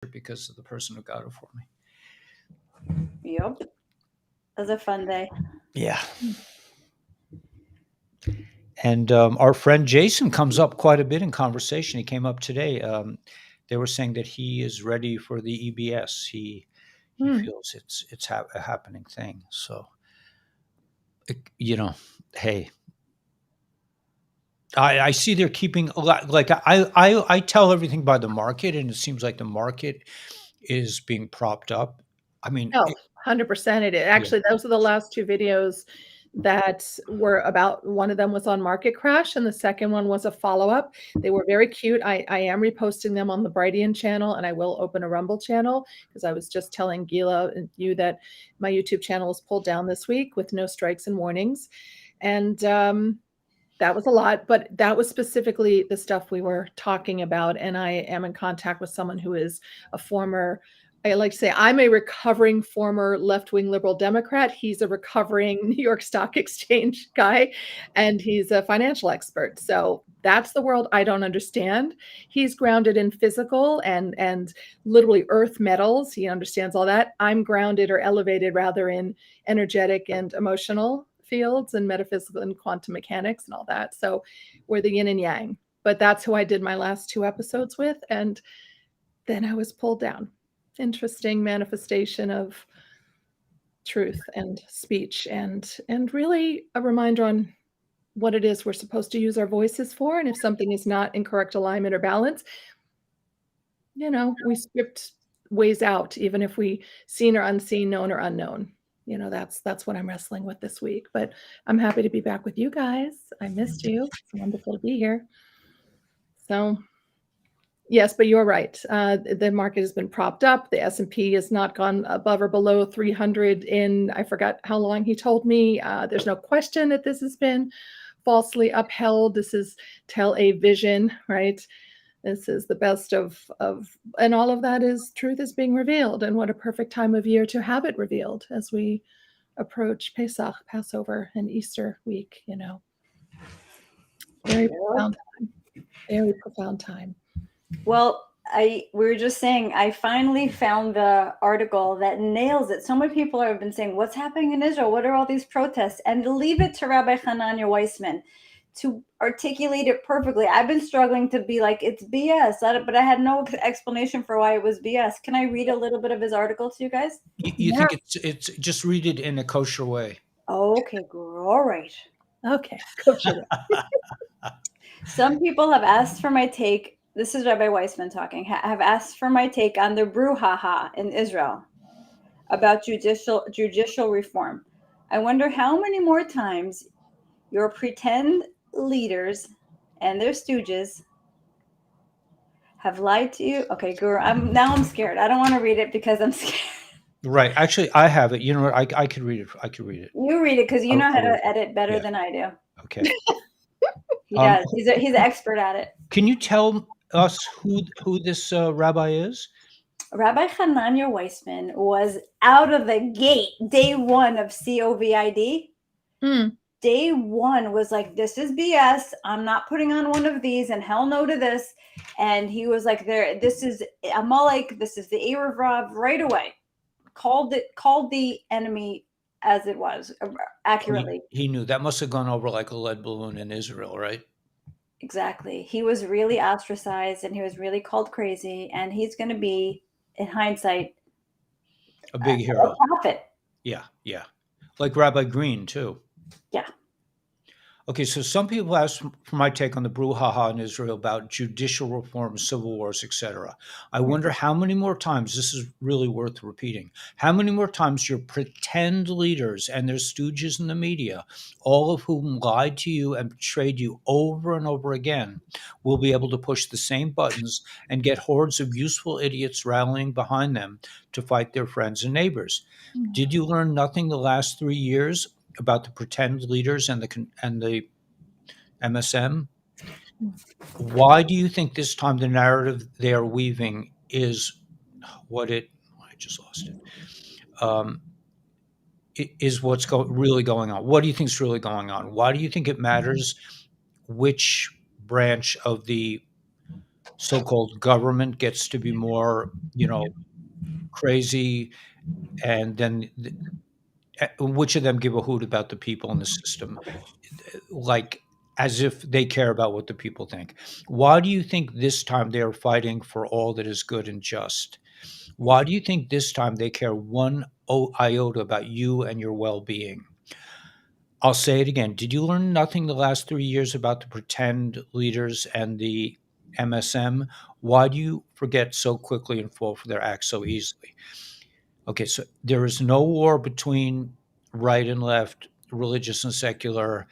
because of the person who got it for me. Yep. That was a fun day. Yeah. And our friend Jason comes up quite a bit in conversation. He came up today. They were saying that he is ready for the EBS. He feels it's a happening thing. So, hey, I see they're keeping a lot. Like I tell everything by the market, and it seems like the market is being propped up. I mean, Oh, 100% it is. Actually, those are the last two videos that were about. One of them was on market crash, and the second one was a follow-up. They were very cute. I am reposting them on the Brightian channel, and I will open a Rumble channel because I was just telling Gila and you that my YouTube channel was pulled down this week with no strikes and warnings. And that was a lot, but that was specifically the stuff we were talking about. And I am in contact with someone who is a former, I like to say, I'm a recovering former left-wing liberal Democrat. He's a recovering New York Stock Exchange guy, and he's a financial expert. So that's the world I don't understand. He's grounded in physical and literally earth metals. He understands all that. I'm grounded or elevated rather in energetic and emotional fields and metaphysical and quantum mechanics and all that. So we're the yin and yang. But that's who I did my last two episodes with. And then I was pulled down. Interesting manifestation of truth and speech and really a reminder on what it is we're supposed to use our voices for. And if something is not in correct alignment or balance, we script ways out, even if we seen or unseen, known or unknown. That's what I'm wrestling with this week. But I'm happy to be back with you guys. I missed you. It's wonderful to be here. So, yes, but you're right. The market has been propped up. The S&P has not gone above or below 300 in, I forgot how long he told me. There's no question that this has been falsely upheld. This is a vision, right? This is the best of, and all of that is truth is being revealed. And what a perfect time of year to have it revealed as we approach Pesach, Passover, and Easter week, Very profound time. Very profound time. Well, we were just saying, I finally found the article that nails it. So many people have been saying, what's happening in Israel? What are all these protests? And to leave it to Rabbi Hanania Weissman to articulate it perfectly. I've been struggling to be like, it's BS, but I had no explanation for why it was BS. Can I read a little bit of his article to you guys? You think it's just read it in a kosher way. Okay, all right. Okay, kosher way. Some people have asked for my take. This is Rabbi Weissman talking. Have asked for my take on the brouhaha in Israel about judicial reform. I wonder how many more times your pretend leaders and their stooges have lied to you. Okay, Guru, I'm scared. I don't want to read it because I'm scared. Right. Actually, I have it. You know what? I could read it. I could read it. You read it because you know how to edit better than I do. Okay. He does. He's an expert at it. Can you tell us who this rabbi is? Rabbi Hanania Weissman was out of the gate, day one of COVID. Day one was like, this is BS. I'm not putting on one of these, and hell no to this. And he was like, this is Amalek. This is the Erev Rav right away. Called the enemy as it was accurately. He knew that must have gone over like a lead balloon in Israel, right? Exactly. He was really ostracized and he was really called crazy, and he's going to be, in hindsight, a big hero. A prophet. Yeah. Like Rabbi Green too. Yeah. Okay, so some people ask for my take on the brouhaha in Israel about judicial reform, civil wars, etc. I wonder how many more times, this is really worth repeating, how many more times your pretend leaders and their stooges in the media, all of whom lied to you and betrayed you over and over again, will be able to push the same buttons and get hordes of useful idiots rallying behind them to fight their friends and neighbors. Did you learn nothing the last 3 years about the pretend leaders and the MSM? Why do you think this time the narrative they are weaving is I just lost it. Is what's really going on? What do you think is really going on? Why do you think it matters which branch of the so-called government gets to be more, crazy, and then which of them give a hoot about the people in the system, like as if they care about what the people think. Why do you think this time they are fighting for all that is good and just? Why do you think this time they care one iota about you and your well-being? I'll say it again. Did you learn nothing the last 3 years about the pretend leaders and the MSM? Why do you forget so quickly and fall for their acts so easily? Okay, so there is no war between right and left, religious and secular,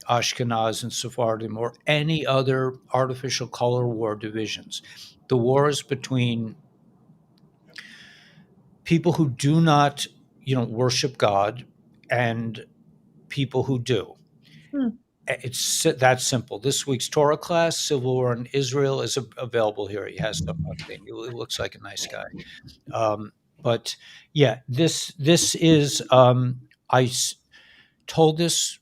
Ashkenaz and Sephardim, or any other artificial color war divisions. The war is between people who do not, worship God, and people who do. Hmm. It's that simple. This week's Torah class, Civil War in Israel, is available here. He has stuff on thing. He looks like a nice guy. But yeah, this is. Told this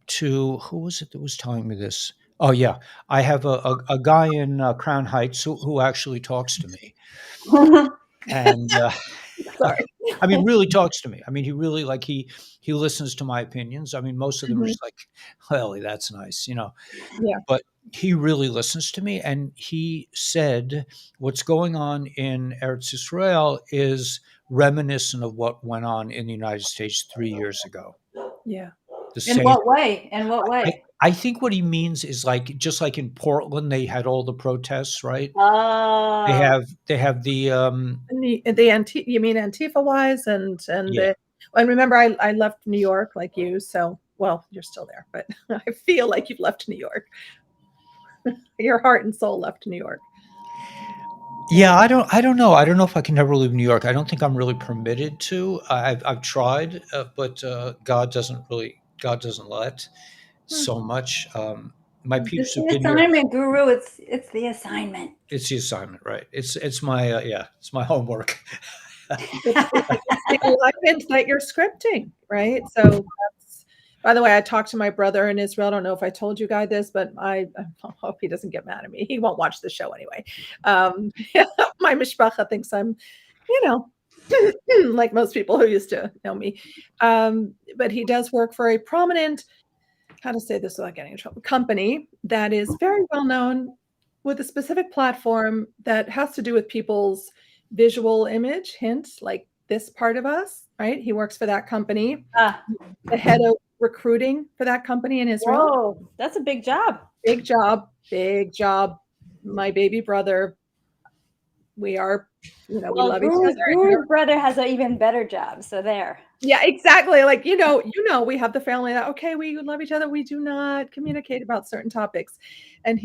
to, who was it that was telling me this? Oh yeah, I have a guy in Crown Heights who actually talks to me, and Sorry. I mean, really talks to me. I mean, he really, like, he listens to my opinions. I mean, most of them are Mhm. just like, well, that's nice. Yeah. But he really listens to me, and he said what's going on in Eretz Israel is reminiscent of what went on in the United States 3 years ago. Yeah. The In same. what way? In what I, way? I think what he means is, like, just like in Portland, they had all the protests, right? They Oh, have they have the And the you mean Antifa wise and yeah. the and remember I left New York like you, so well, you're still there, but I feel like you've left New York. Your heart and soul left New York. Yeah, I don't know. I don't know if I can ever leave New York. I don't think I'm really permitted to. I've tried, but God doesn't let Hmm. so much. My it's peeps have the been here. assignment, Guru. It's the assignment. It's the assignment, right? It's my yeah, it's my homework. It's the alignment that you're scripting, right? So that's by the way, I talked to my brother in Israel. I don't know if I told you guys this, but I hope he doesn't get mad at me. He won't watch the show anyway. Um, my mishpacha thinks I'm, you know, like most people who used to know me. But he does work for a prominent, how to say this without getting in trouble, company that is very well known with a specific platform that has to do with people's visual image, hint, like this part of us, right? He works for that company, Ah, the head of recruiting for that company in Israel. whoa, that's a big job. Big job, big job. My baby brother, we are, we Well, love each other. Guru's brother has an even better job. So there. Yeah, exactly. Like, we have the family that, okay, we love each other. We do not communicate about certain topics. And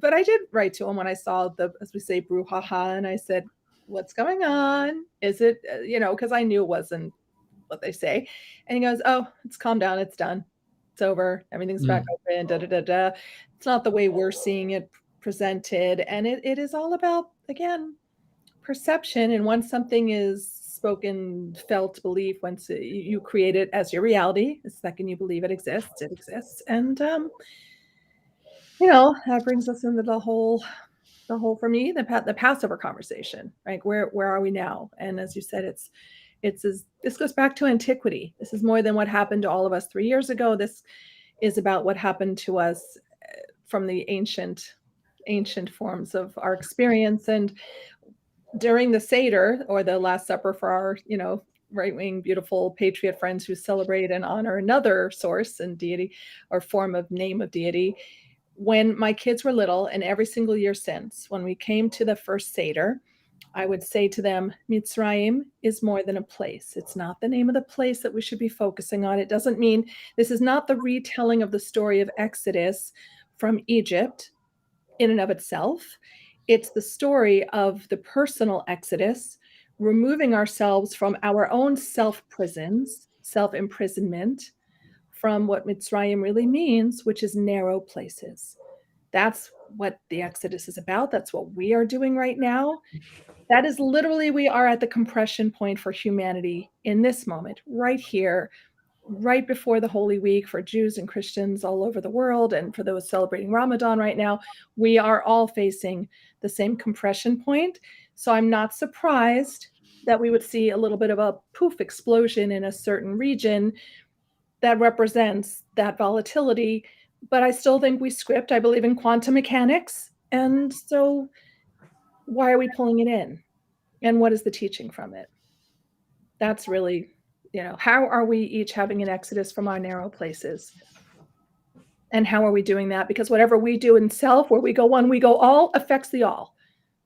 but I did write to him when I saw as we say, brouhaha. And I said, what's going on? Is it, because I knew it wasn't what they say. And he goes, oh, it's calmed down. It's done. It's over. Everything's back Mm. open. Da, da, da, da. It's not the way we're seeing it presented. And it is all about, again, perception. And once something is spoken, felt, belief, once you create it as your reality, the second you believe it exists. And that brings us into the whole for me, the Passover conversation, right? Where are we now? And as you said, this goes back to antiquity. This is more than what happened to all of us 3 years ago. This is about what happened to us from the ancient forms of our experience. And during the Seder, or the Last Supper, for our, right-wing, beautiful patriot friends who celebrate and honor another source and deity or form of name of deity, when my kids were little, and every single year since, when we came to the first Seder, I would say to them, Mitzrayim is more than a place. It's not the name of the place that we should be focusing on. It doesn't mean this is not the retelling of the story of Exodus from Egypt in and of itself. It's the story of the personal exodus, removing ourselves from our own self-prisons, self-imprisonment, from what Mitzrayim really means, which is narrow places. That's what the Exodus is about. That's what we are doing right now. That is literally, we are at the compression point for humanity in this moment, right here, right before the Holy Week for Jews and Christians all over the world, and for those celebrating Ramadan right now, we are all facing the same compression point. So I'm not surprised that we would see a little bit of a poof explosion in a certain region that represents that volatility. But I still think we script. I believe in quantum mechanics. And so why are we pulling it in? And what is the teaching from it? That's really, how are we each having an exodus from our narrow places? And how are we doing that? Because whatever we do in self, where we go one, we go all, affects the all,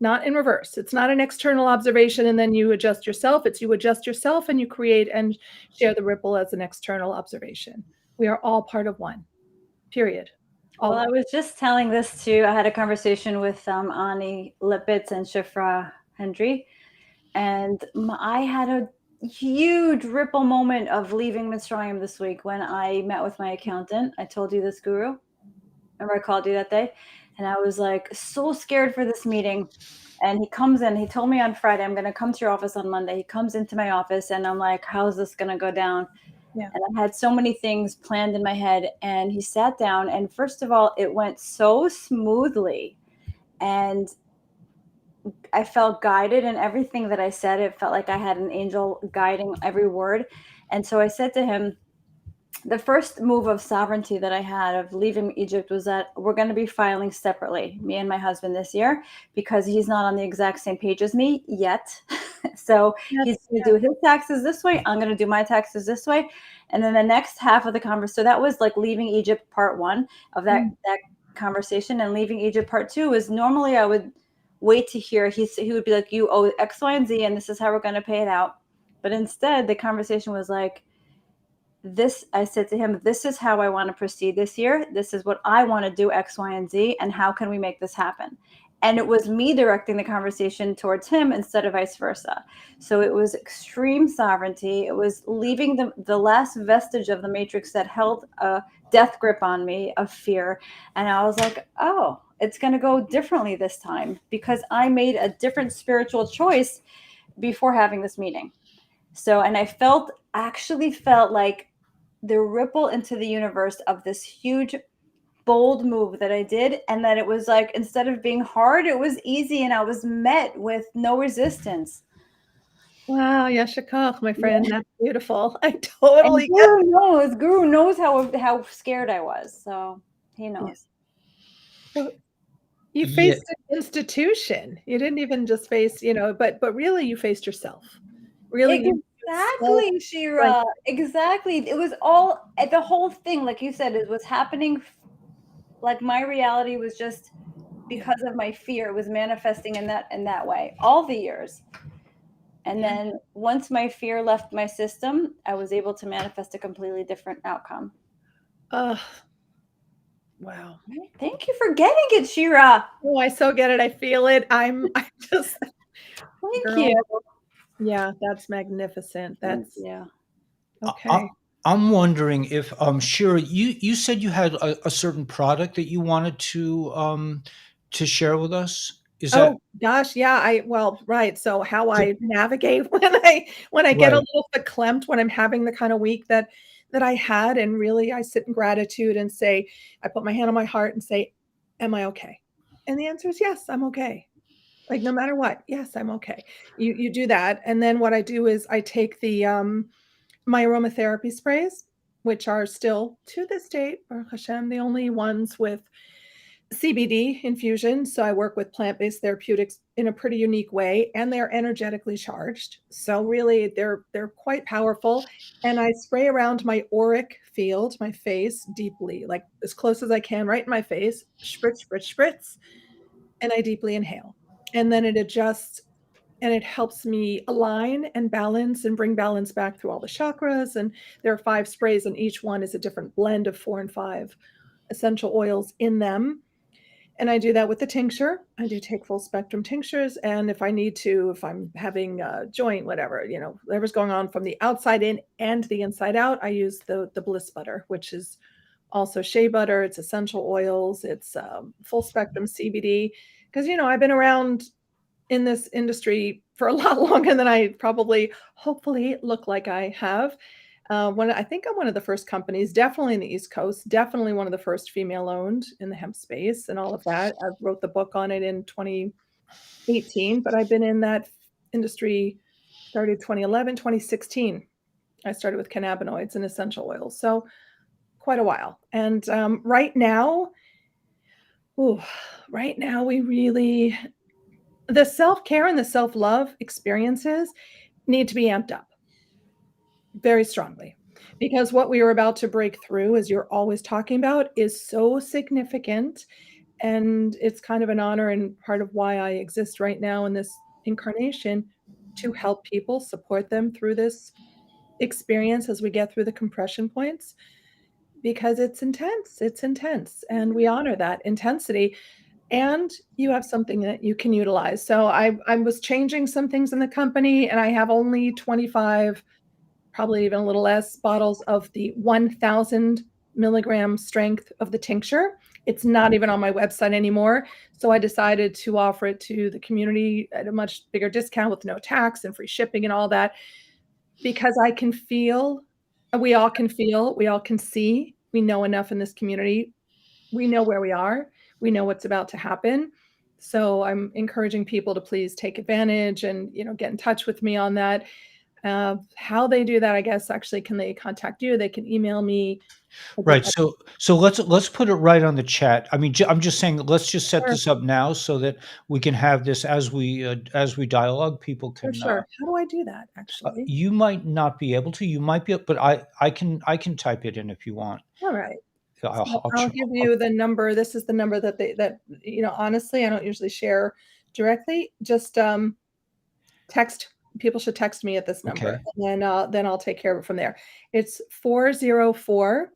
not in reverse. It's not an external observation and then you adjust yourself. It's you adjust yourself and you create and share the ripple as an external observation. We are all part of one, period. All Well, I one. was just telling this to, I had a conversation with Ani Lipitz and Shifra Hendry, and I had a huge ripple moment of leaving Mitzrayim this week when I met with my accountant. I told you this, Guru. Remember I called you that day? And I was like so scared for this meeting. And he comes in, he told me on Friday, I'm going to come to your office on Monday. He comes into my office and I'm like, how's this going to go down? Yeah. And I had so many things planned in my head. And he sat down. And first of all, it went so smoothly. And I felt guided in everything that I said. It felt like I had an angel guiding every word. And so I said to him, the first move of sovereignty that I had of leaving Egypt was that we're going to be filing separately, me and my husband this year, because he's not on the exact same page as me yet. So he's going to do his taxes this way. I'm going to do my taxes this way. And then the next half of the conversation, so that was like leaving Egypt part one of that conversation, and leaving Egypt part two is normally I would wait to hear, he would be like, you owe X, Y, and Z, and this is how we're going to pay it out. But instead, the conversation was like, I said to him, this is how I want to proceed this year. This is what I want to do, X, Y, and Z, and how can we make this happen? And it was me directing the conversation towards him instead of vice versa. So it was extreme sovereignty. It was leaving the last vestige of the matrix that held a death grip on me of fear. And I was like, oh, it's going to go differently this time because I made a different spiritual choice before having this meeting. So, and I actually felt like the ripple into the universe of this huge, bold move that I did. And that it was like, instead of being hard, it was easy. And I was met with no resistance. Wow, Yashikach, my friend. That's beautiful. I totally get it. Guru knows how scared I was. So he knows. Well, you faced an institution. You didn't even just face, but really you faced yourself. Really. Exactly, Shira. Exactly. It was all, the whole thing, like you said, it was happening. Like my reality was just because of my fear, was manifesting in that way all the years. And then once my fear left my system, I was able to manifest a completely different outcome. Wow. Thank you for getting it, Shira. Oh, I so get it. I feel it. I just thank you. Yeah, that's magnificent. That's okay. I'm wondering if Shira, you said you had a certain product that you wanted to share with us. Is that? Gosh, yeah. Right. So how I navigate when I get a little verklempt, when I'm having the kind of week that I had, and really I sit in gratitude and say, I put my hand on my heart and say, am I okay? And the answer is yes, I'm okay. Like no matter what, yes, I'm okay. You do that. And then what I do is I take my aromatherapy sprays, which are still to this date, Baruch Hashem, the only ones with CBD infusion. So I work with plant-based therapeutics in a pretty unique way, and they're energetically charged. So really they're quite powerful. And I spray around my auric field, my face, deeply, like as close as I can, right in my face, spritz, spritz, spritz. And I deeply inhale. And then it adjusts and it helps me align and balance and bring balance back through all the chakras. And there are 5 sprays, and each one is a different blend of 4 and 5 essential oils in them. And I do that with the tincture. I do take full spectrum tinctures. And if I need to, if I'm having a joint, whatever, whatever's going on from the outside in and the inside out, I use the bliss butter, which is also shea butter. It's essential oils. It's full spectrum CBD. Because, I've been around in this industry for a lot longer than I probably, hopefully, look like I have. I think I'm one of the first companies, definitely in the East Coast, definitely one of the first female-owned in the hemp space and all of that. I wrote the book on it in 2018, but I've been in that industry, started 2011, 2016. I started with cannabinoids and essential oils, so quite a while. And ooh, right now we really the self-care and the self-love experiences need to be amped up very strongly, because what we are about to break through, as you're always talking about, is so significant, and it's kind of an honor and part of why I exist right now in this incarnation to help people, support them through this experience as we get through the compression points, because it's intense, and we honor that intensity, and you have something that you can utilize. So I was changing some things in the company, and I have only 25, probably even a little less, bottles of the 1,000 milligram strength of the tincture. It's not even on my website anymore. So I decided to offer it to the community at a much bigger discount with no tax and free shipping and all that, because I can feel, we all can feel, we all can see, we know enough in this community. We know where we are. We know what's about to happen. So I'm encouraging people to please take advantage and, get in touch with me on that. How they do that, I guess, actually, can they contact you? They can email me. Right. So let's put it right on the chat. I mean, I'm just saying, let's just set Sure, this up now so that we can have this as we dialogue. People sure, can. sure. How do I do that, actually? You might not be able to. You might be, but I can type it in if you want. All right. So I'll I'll try. give you the number. This is the number honestly, I don't usually share directly. Just text. People should text me at this number, Okay. and then I'll take care of it from there. It's 404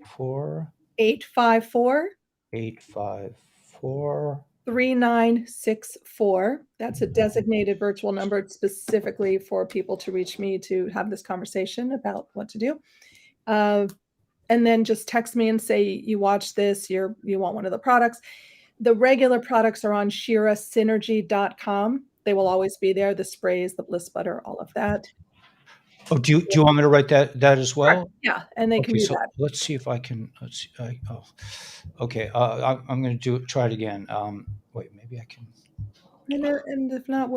04 854 854. 3964. That's a designated virtual number specifically for people to reach me to have this conversation about what to do. And then just text me and say you watch this, you want one of the products. The regular products are on shirasynergy.com. They will always be there. The sprays, the bliss butter, all of that. Oh, do you want me to write that as Sure. well? Yeah, and they can Okay, do so that. let's see if I can. Let's see. Okay. I'm going to try it again. Wait, maybe I can. And if not,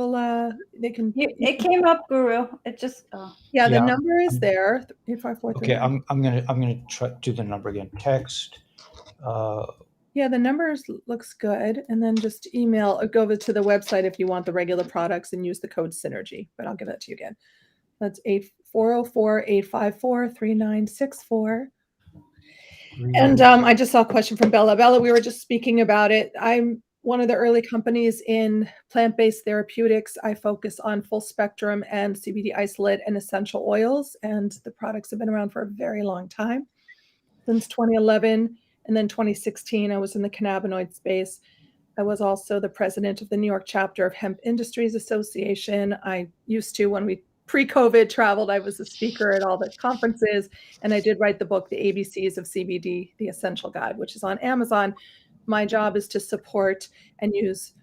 they can. It came up, Guru. It just Yeah, the Yeah. number is I'm, there. 854. okay. I'm gonna try do the number again. Text. Uh, Yeah, the numbers looks good, and then just email or go over to the website if you want the regular products and use the code SYNERGY, but I'll give that to you again. That's 404-854-3964. And, I just saw a question from Bella. Bella, we were just speaking about it. I'm one of the early companies in plant-based therapeutics. I focus on full spectrum and CBD isolate and essential oils, and the products have been around for a very long time, since 2011. And then 2016, I was in the cannabinoid space. I was also the president of the New York chapter of Hemp Industries Association. I used to, when we pre-COVID traveled, I was a speaker at all the conferences, and I did write the book, The ABCs of CBD, The Essential Guide, which is on Amazon. My job is to support and use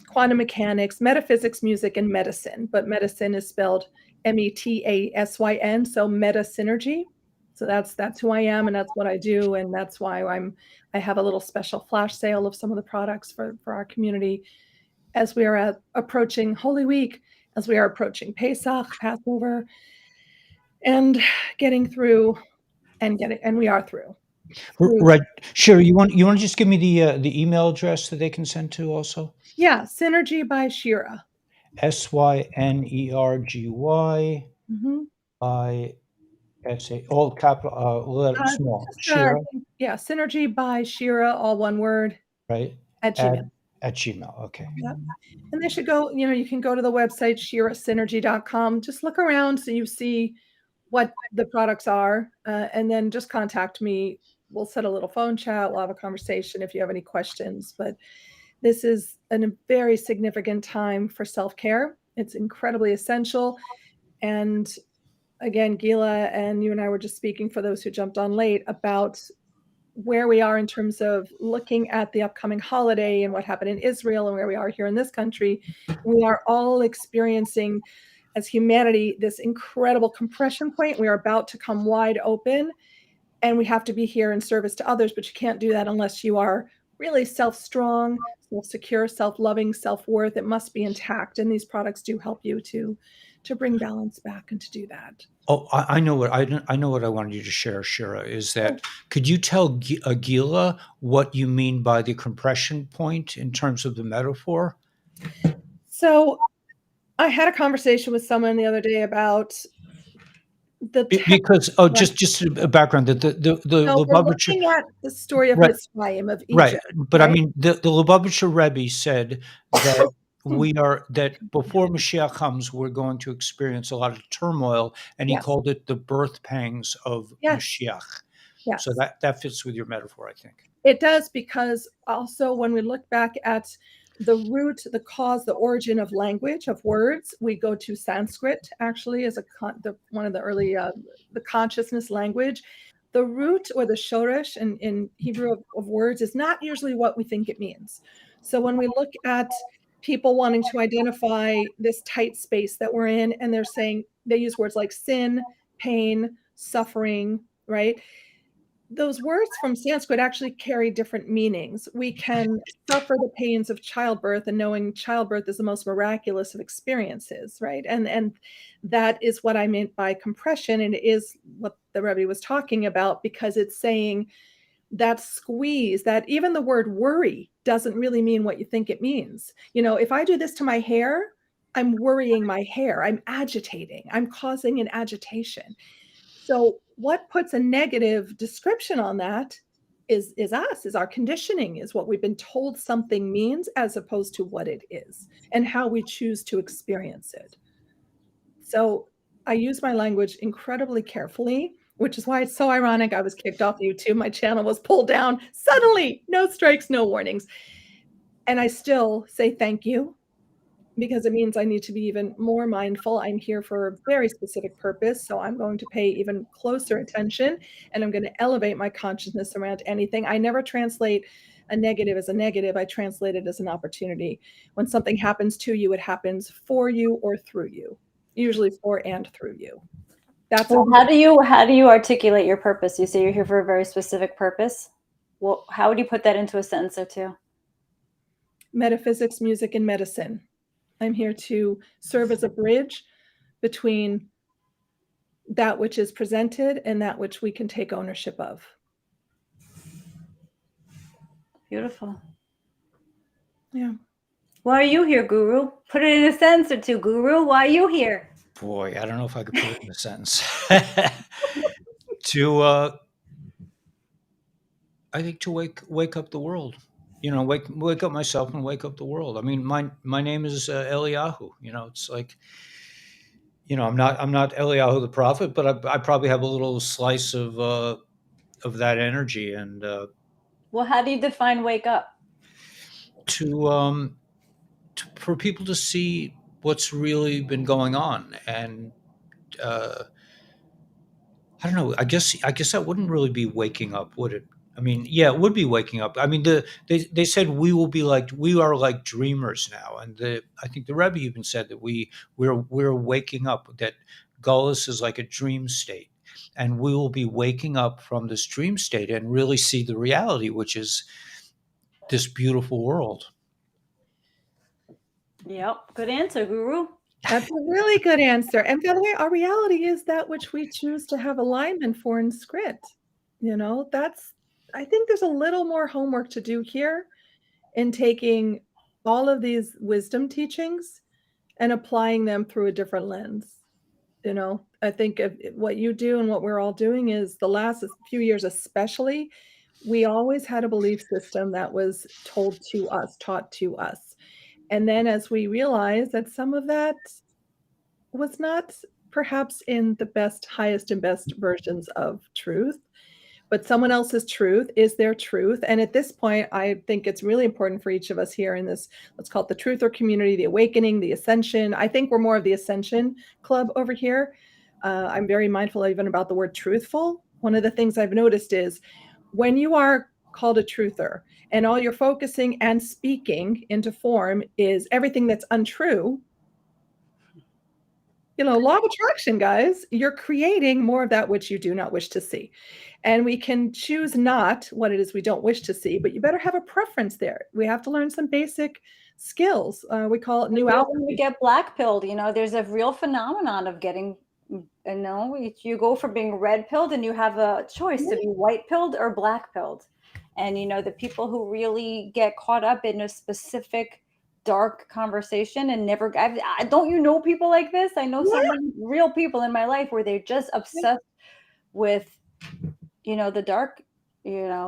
quantum mechanics, metaphysics, music, and medicine. But medicine is spelled METASYN, so meta synergy. So that's who I am, and that's what I do, and that's why I have a little special flash sale of some of the products for our community as we are approaching Holy Week, as we are approaching Pesach, Passover, and getting through, and we are through. right. Sure. You want to just give me the email address that they can send to also? Yeah, Synergy by Shira. SYNERGY Mm-hmm. all capital, small. Shira, Yeah, Synergy by Shira, all one word, right? at At Gmail. at Gmail. Okay. Yeah. And they should go, you can go to the website, shirasynergy.com. Just look around so you see what the products are, and then just contact me. We'll set a little phone chat. We'll have a conversation if you have any questions. But this is a very significant time for self-care. It's incredibly essential. And again, Gila and you and I were just speaking, for those who jumped on late, about where we are in terms of looking at the upcoming holiday and what happened in Israel and where we are here in this country. We are all experiencing as humanity, this incredible compression point. We are about to come wide open, and we have to be here in service to others, but you can't do that unless you are really self-strong, self-secure, self-loving, self-worth. It must be intact, and these products do help you to bring balance back and to do that. Oh, I know what I know what I wanted you to share, Shira, is that could you tell Gila what you mean by the compression point in terms of the metaphor? So I had a conversation with someone the other day about the Because just a background that the so we're Lubavitcher, looking at the story of right, Mitzrayim, of right, Egypt, but I right? mean the Lubavitcher Rebbe said that that before Mashiach comes, we're going to experience a lot of turmoil, and he Yes, called it the birth pangs of yes, Mashiach. So yes. that fits with your metaphor, I think. It does, because also when we look back at the root, the cause, the origin of language, of words, we go to Sanskrit actually as one of the early the consciousness language. The root, or the shoresh in Hebrew, of words is not usually what we think it means. So when we look at people wanting to identify this tight space that we're in, and they're saying, they use words like sin, pain, suffering, right? Those words from Sanskrit actually carry different meanings. We can suffer the pains of childbirth, and knowing childbirth is the most miraculous of experiences, right? And that is what I meant by compression, and it is what the Rebbe was talking about, because it's saying that squeeze, that even the word worry doesn't really mean what you think it means. If I do this to my hair, I'm worrying my hair, I'm agitating, I'm causing an agitation. So what puts a negative description on that is us, is our conditioning, is what we've been told something means, as opposed to what it is and how we choose to experience it. So I use my language incredibly carefully, which is why it's so ironic. I was kicked off YouTube. My channel was pulled down suddenly, no strikes, no warnings. And I still say thank you, because it means I need to be even more mindful. I'm here for a very specific purpose, so I'm going to pay even closer attention, and I'm going to elevate my consciousness around anything. I never translate a negative as a negative. I translate it as an opportunity. When something happens to you, it happens for you or through you, usually for and through you. That's Well, how do you articulate your purpose? You say you're here for a very specific purpose. Well, how would you put that into a sentence or two? metaphysics, music, and medicine. I'm here to serve as a bridge between that which is presented and that which we can take ownership of. Beautiful. Yeah. Why are you here, Guru? Put it in a sentence or two, Guru. Why are you here? Boy, I don't know if I could put it in a sentence. To I think to wake up the world. Wake up myself and wake up the world. I mean, my name is Eliyahu. It's like, I'm not Eliyahu the prophet, but I probably have a little slice of that energy, and Well, how do you define wake up? to for people to see what's really been going on, and uh, I don't know. I guess that wouldn't really be waking up, would it? I mean, yeah, it would be waking up. I mean, they said we are like dreamers now, and I think the Rebbe even said that we're waking up. That Gullus is like a dream state, and we will be waking up from this dream state and really see the reality, which is this beautiful world. Yep. Good answer, Guru. That's a really good answer. And by the way, our reality is that which we choose to have alignment for in script. I think there's a little more homework to do here in taking all of these wisdom teachings and applying them through a different lens. I think what you do and what we're all doing is, the last few years especially, we always had a belief system that was told to us, taught to us. And then as we realize that some of that was not perhaps in the highest and best versions of truth, but someone else's truth is their truth. And at this point, I think it's really important for each of us here in this, let's call it the truther community, the awakening, the ascension. I think we're more of the ascension club over here. I'm very mindful even about the word truthful. One of the things I've noticed is when you are called a truther and all you're focusing and speaking into form is everything that's untrue, Law of attraction, guys. You're creating more of that which you do not wish to see. And we can choose not what it is we don't wish to see, but you better have a preference there. We have to learn some basic skills. We call it new When we alchemy. get black pilled, there's a real phenomenon of getting, you go from being red pilled and you have a choice to be white pilled or black pilled. And, the people who really get caught up in a specific dark conversation and never, don't you know people like this? I know so many real people in my life where they're just obsessed with, the dark,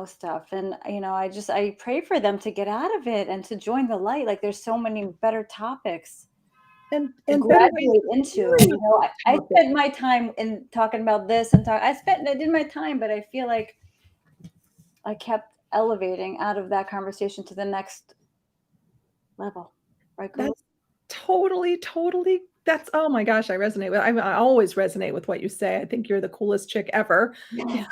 stuff. And, I pray for them to get out of it and to join the light. Like there's so many better topics And to better ways graduate into. I spent my time in talking about this and I did my time, but I feel like I kept elevating out of that conversation to the next level. Right, Guru? That's totally. That's, oh my gosh, I resonate with. I always resonate with what you say. I think you're the coolest chick ever. You really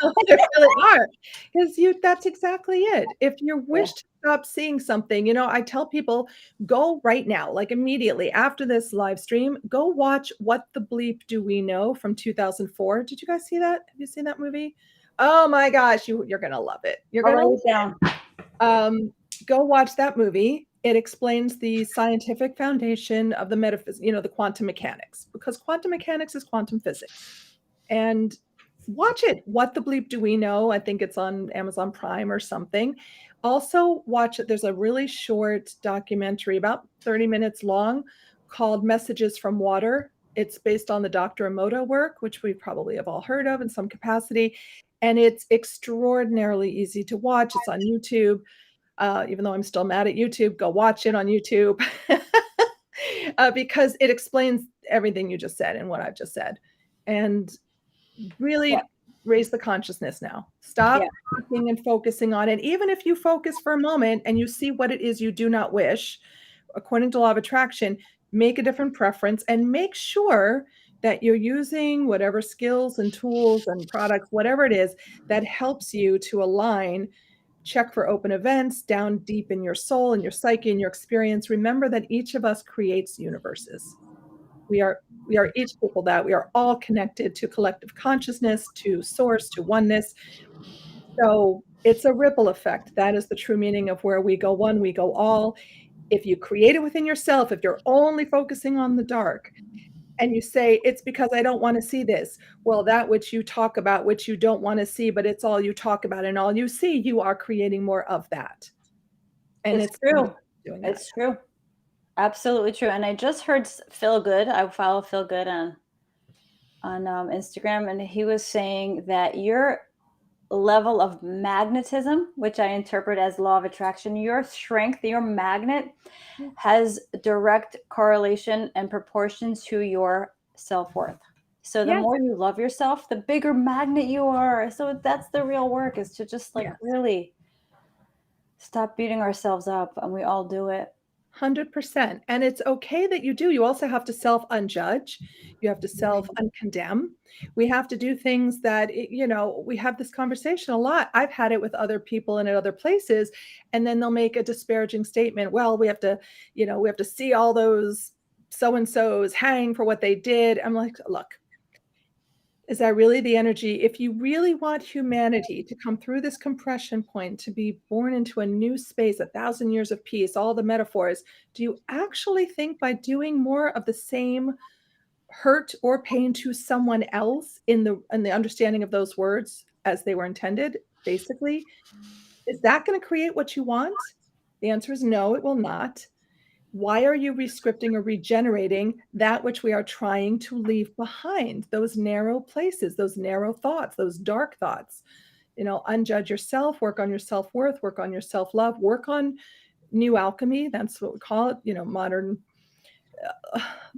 are, because that's exactly it. If you wish to stop seeing something, I tell people, go right now, like immediately after this live stream, go watch What the Bleep Do We Know from 2004. Did you guys see that? Have you seen that movie? Oh my gosh, you're gonna love it. You're I'll gonna write it down. Go watch that movie. It explains the scientific foundation of the metaphysics, the quantum mechanics, because quantum mechanics is quantum physics. And watch it. What the Bleep Do We Know? I think it's on Amazon Prime or something. Also watch it. There's a really short documentary, about 30 minutes long, called Messages from Water. It's based on the Dr. Emoto work, which we probably have all heard of in some capacity. And it's extraordinarily easy to watch. It's on YouTube. Even though I'm still mad at YouTube, go watch it on YouTube. Because it explains everything you just said and what I've just said. And really raise the consciousness now. Stop talking and focusing on it. Even if you focus for a moment and you see what it is you do not wish, according to law of attraction, make a different preference and make sure that you're using whatever skills and tools and products, whatever it is, that helps you to align. Check for open events down deep in your soul and your psyche and your experience. Remember that each of us creates universes. We are each people that we are all connected to collective consciousness, to source, to oneness. So it's a ripple effect. That is the true meaning of where we go one, we go all. If you create it within yourself, if you're only focusing on the dark, and you say, it's because I don't want to see this. Well, that which you talk about, which you don't want to see, but it's all you talk about and all you see, you are creating more of that. And it's true. Doing that. It's true. Absolutely true. And I just heard Phil Good. I follow Phil Good on Instagram, and he was saying that your level of magnetism, which I interpret as law of attraction, your strength, your magnet, has direct correlation and proportion to your self-worth. So the more you love yourself, the bigger magnet you are. So that's the real work, is to just really stop beating ourselves up, and we all do it. 100%. And it's okay that you do. You also have to self-unjudge. You have to self-uncondemn. We have to do things that, we have this conversation a lot. I've had it with other people and at other places, and then they'll make a disparaging statement. Well, we have to see all those so-and-sos hang for what they did. I'm like, look, is that really the energy? If you really want humanity to come through this compression point, to be born into a new space, 1,000 years of peace, all the metaphors, do you actually think by doing more of the same hurt or pain to someone else in the understanding of those words as they were intended, basically, is that going to create what you want? The answer is no, it will not. Why are you rescripting or regenerating that which we are trying to leave behind? Those narrow places, those narrow thoughts, those dark thoughts. Unjudge yourself, work on your self-worth, work on your self-love, work on new alchemy. That's what we call it. Modern,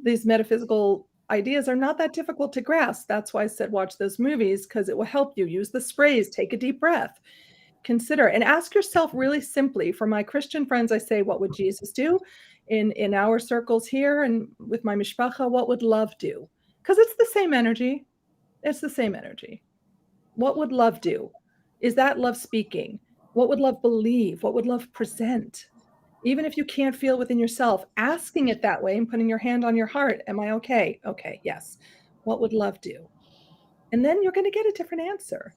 these metaphysical ideas are not that difficult to grasp. That's why I said watch those movies, because it will help you. Use the sprays, take a deep breath. Consider and ask yourself really simply. For my Christian friends, I say, what would Jesus do? In our circles here and with my mishpacha, what would love do? Because it's the same energy. It's the same energy. What would love do? Is that love speaking? What would love believe? What would love present? Even if you can't feel within yourself, asking it that way and putting your hand on your heart, am I okay? Okay, yes. What would love do? And then you're going to get a different answer.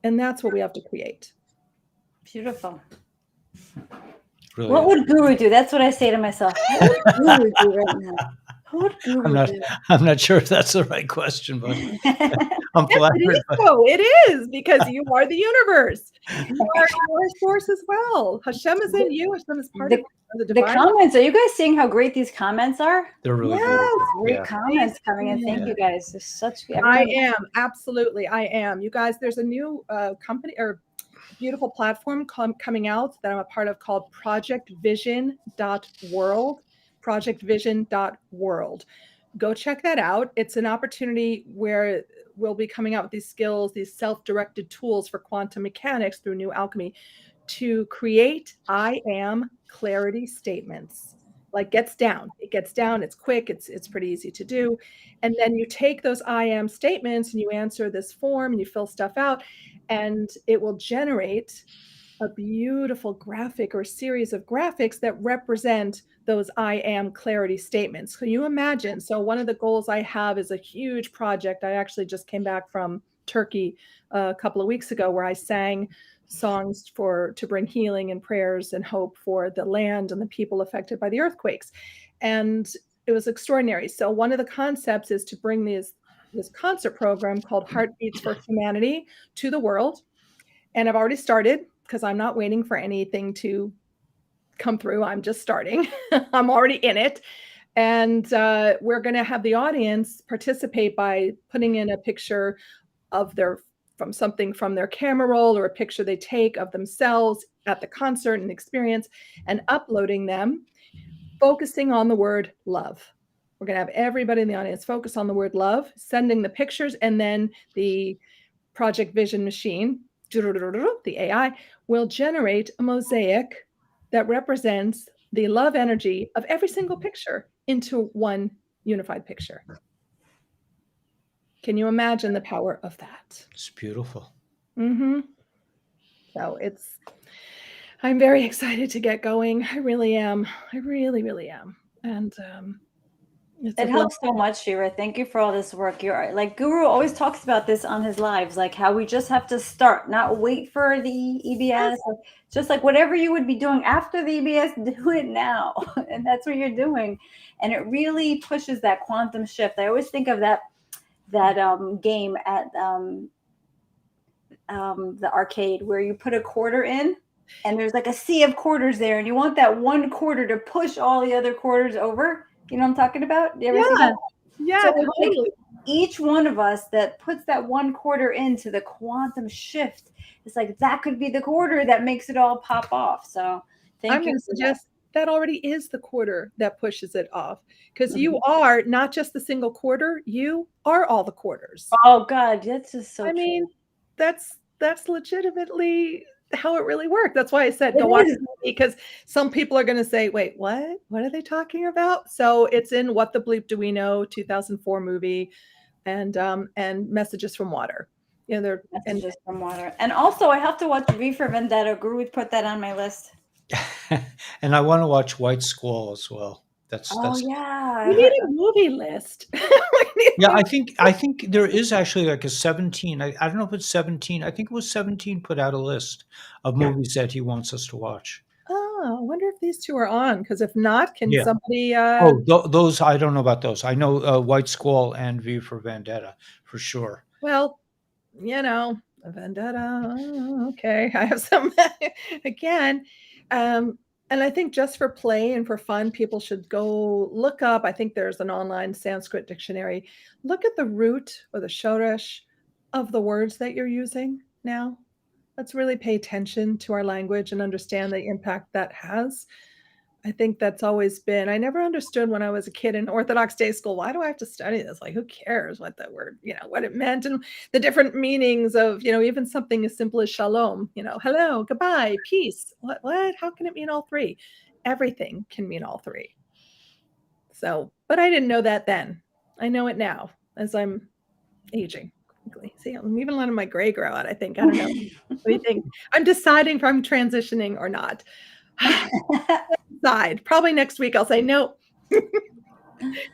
And that's what we have to create. Beautiful. Really What is. would Guru do? That's what I say to myself. What would Guru do right now? What would Guru do? I'm not sure if that's the right question, but I'm Yes, flattered. it is so. It is, because you are the universe. You are your source as well. Hashem is in you. Hashem is part of the The divine. comments, are you guys seeing how great these comments are? They're really Yes. beautiful. Great Yeah. comments coming in. Thank Yeah. you guys. There's such I am. Absolutely. I am. You guys, there's a new company or beautiful platform coming out that I'm a part of called projectvision.world. Projectvision.world. Go check that out. It's an opportunity where we'll be coming out with these skills, these self-directed tools for quantum mechanics through New Alchemy to create I am clarity statements. Like it gets down, it's quick, it's pretty easy to do. And then you take those I am statements and you answer this form and you fill stuff out, and it will generate a beautiful graphic or series of graphics that represent those I am clarity statements. Can you imagine? So one of the goals I have is a huge project. I actually just came back from Turkey a couple of weeks ago, where I sang songs to bring healing and prayers and hope for the land and the people affected by the earthquakes. And it was extraordinary. So one of the concepts is to bring this concert program called Heartbeats for Humanity to the world. And I've already started, because I'm not waiting for anything to come through. I'm just starting. I'm already in it. And we're going to have the audience participate by putting in a picture of something from their camera roll, or a picture they take of themselves at the concert and experience, and uploading them, focusing on the word love. We're going to have everybody in the audience focus on the word love, sending the pictures, and then the Project Vision machine, the AI, will generate a mosaic that represents the love energy of every single picture into one unified picture. Can you imagine the power of that? It's beautiful. Mm-hmm. So I'm very excited to get going. I really am. I really, really am. And it helps so much, Shira. Thank you for all this work. You're like, Guru always talks about this on his lives, like how we just have to start, not wait for the EBS. Just like whatever you would be doing after the EBS, do it now. And that's what you're doing. And it really pushes that quantum shift. I always think of that game at the arcade, where you put a quarter in and there's like a sea of quarters there, and you want that one quarter to push all the other quarters over. You know what I'm talking about? You ever see that? Yeah, So totally. like each one of us that puts that one quarter into the quantum shift, it's like that could be the quarter that makes it all pop off. So I'm going to suggest that already is the quarter that pushes it off, because you are not just the single quarter, you are all the quarters. Oh God, that's just so true. Mean, that's legitimately how it really worked. That's why I said go watch the movie, because some people are going to say, wait, what are they talking about? So it's in What the Bleep Do We Know, 2004 movie, and Messages from Water. You know, they're Messages from Water. And also I have to watch V for Vendetta. Guru would put that on my list. And I want to watch White Squall as well. Yeah. We need a movie list. Yeah, I think there is actually like a 17. I don't know if it's 17. I think it was 17 put out a list of movies that he wants us to watch. Oh, I wonder if these two are on, because if not, can somebody those, I don't know about those. I know White Squall and V for Vendetta for sure. Well, you know, Vendetta. Okay, I have some again. And I think just for play and for fun, people should go look up. I think there's an online Sanskrit dictionary. Look at the root or the shoresh of the words that you're using now. Let's really pay attention to our language and understand the impact that has. I think that's always been, I never understood when I was a kid in Orthodox day school, why do I have to study this? Like, who cares what that word, what it meant, and the different meanings of, even something as simple as shalom, hello, goodbye, peace. What? How can it mean all three? Everything can mean all three. So, but I didn't know that then. I know it now as I'm aging. See, I'm even letting my gray grow out, I think. I don't know. What do you think? I'm deciding if I'm transitioning or not. Side. Probably next week I'll say, nope,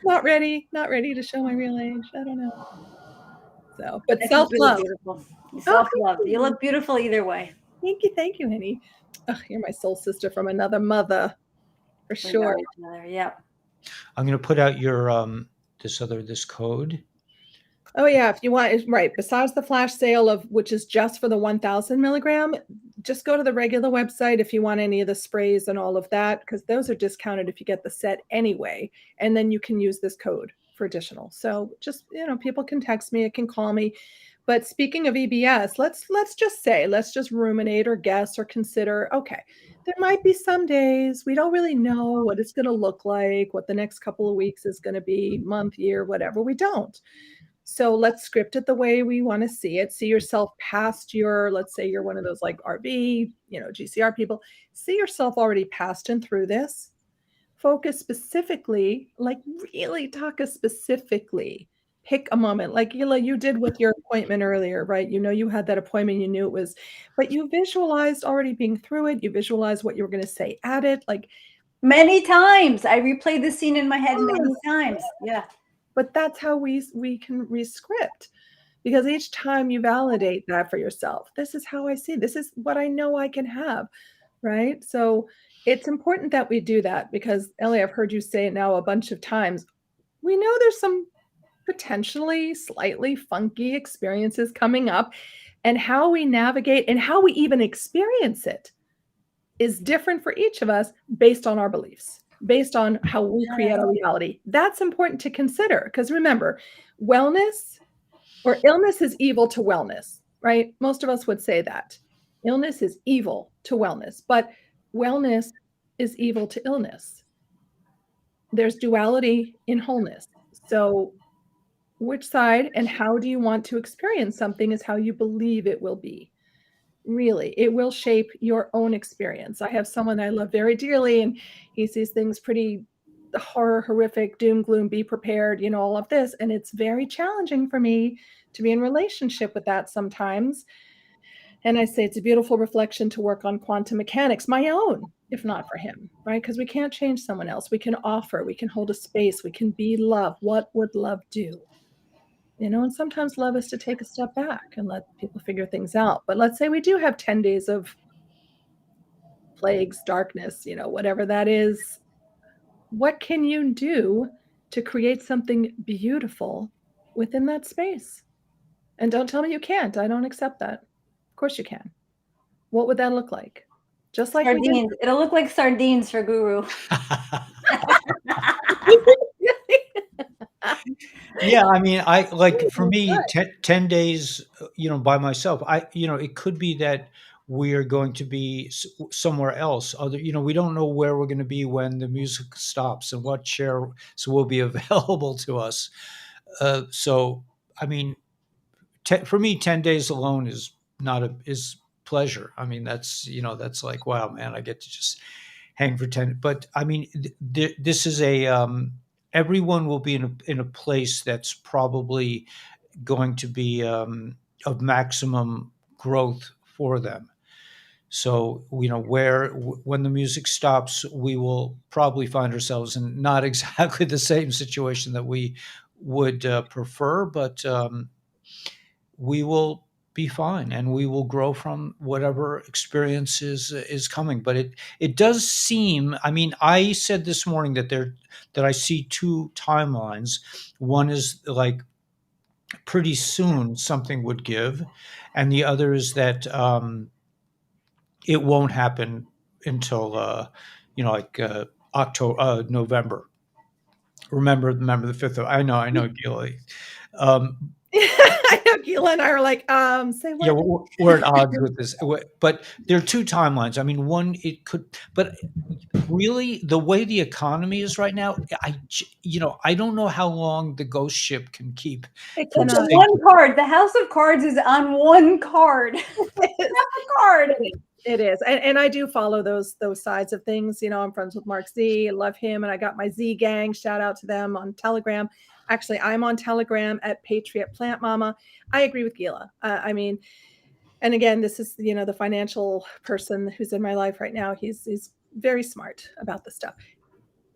not ready to show my real age. I don't know. So, but I think you self-love. look beautiful. Oh, Self-love. thank You look beautiful either way. Thank you, honey. Oh, you're my soul sister from another mother, for We got sure. each other. Yep. I'm going to put out your this code. Oh yeah, if you want, right. Besides the flash sale of which is just for the 1,000 milligram, just go to the regular website if you want any of the sprays and all of that, because those are discounted if you get the set anyway, and then you can use this code for additional. So just people can text me, it can call me. But speaking of EBS, let's just ruminate or guess or consider. Okay, there might be some days we don't really know what it's going to look like, what the next couple of weeks is going to be, month, year, whatever. We don't. So let's script it the way we want to see it. See yourself past let's say you're one of those like RV, GCR people. See yourself already past and through this. Focus specifically, like really talk specifically. Pick a moment, like Gila, you did with your appointment earlier, right? You had that appointment, you knew it was, but you visualized already being through it. You visualized what you were going to say at it. Like many times. I replayed the scene in my head many times. Yeah. But that's how we can rescript, because each time you validate that for yourself, this is how I see, this is what I know I can have, right? So it's important that we do that, because Ellie, I've heard you say it now a bunch of times. We know there's some potentially slightly funky experiences coming up, and how we navigate and how we even experience it is different for each of us based on our beliefs, based on how we create our reality. That's important to consider, because remember, wellness or illness is evil to wellness, right? Most of us would say that. Illness is evil to wellness, but wellness is evil to illness. There's duality in wholeness. So which side and how do you want to experience something is how you believe it will be. Really, it will shape your own experience. I have someone I love very dearly, and he sees things pretty horror, horrific, doom, gloom, be prepared, all of this. And it's very challenging for me to be in relationship with that sometimes. And I say it's a beautiful reflection to work on quantum mechanics, my own, if not for him, right? Because we can't change someone else. We can offer, we can hold a space, we can be love. What would love do? And sometimes love is to take a step back and let people figure things out. But let's say we do have 10 days of plagues, darkness, whatever that is. What can you do to create something beautiful within that space? And don't tell me you can't. I don't accept that. Of course you can. What would that look like? Just like sardines. we did. It'll look like sardines for Guru. Yeah, I mean, I like for me, 10 days, by myself. It could be that we are going to be somewhere else. We don't know where we're going to be when the music stops and what chair will be available to us. So, I mean, for me, 10 days alone is pleasure. I mean, that's like, wow, man, I get to just hang for 10. But I mean, this is everyone will be in a place that's probably going to be of maximum growth for them. So, when the music stops, we will probably find ourselves in not exactly the same situation that we would prefer, but we will be fine and we will grow from whatever experience is coming. But it does seem, I mean, I said this morning that I see two timelines. One is like pretty soon something would give, and the other is that it won't happen until November. Remember the 5th of, I know, Gilly. I know Gila and I are like, say what? Yeah, we're at odds with this, but there are two timelines. I mean, one, it could, but really, the way the economy is right now, I don't know how long the ghost ship can keep. It From It's cannot. state one card. The House of Cards is on one card. Card. It is. And I do follow those sides of things. I'm friends with Mark Z. I love him. And I got my Z gang. Shout out to them on Telegram. Actually, I'm on Telegram at Patriot Plant Mama. I agree with Gila. I mean, and again, this is, the financial person who's in my life right now. He's very smart about this stuff.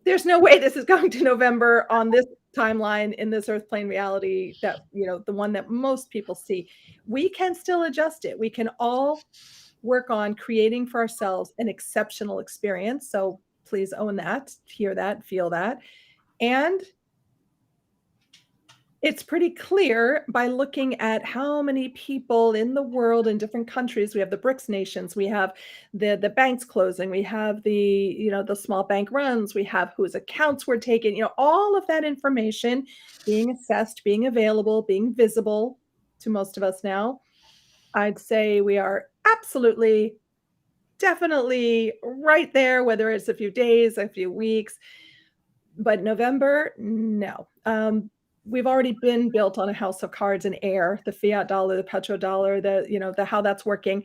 There's no way this is going to November on this timeline in this earth plane reality that, the one that most people see. We can still adjust it. We can all work on creating for ourselves an exceptional experience. So please own that, hear that, feel that. And it's pretty clear by looking at how many people in the world in different countries. We have the BRICS nations, we have the banks closing, we have the small bank runs, we have whose accounts were taken, all of that information being assessed, being available, being visible to most of us now. I'd say we are absolutely, definitely right there, whether it's a few days, a few weeks. But November, no. We've already been built on a house of cards and air, the fiat dollar, the petrodollar, the how that's working.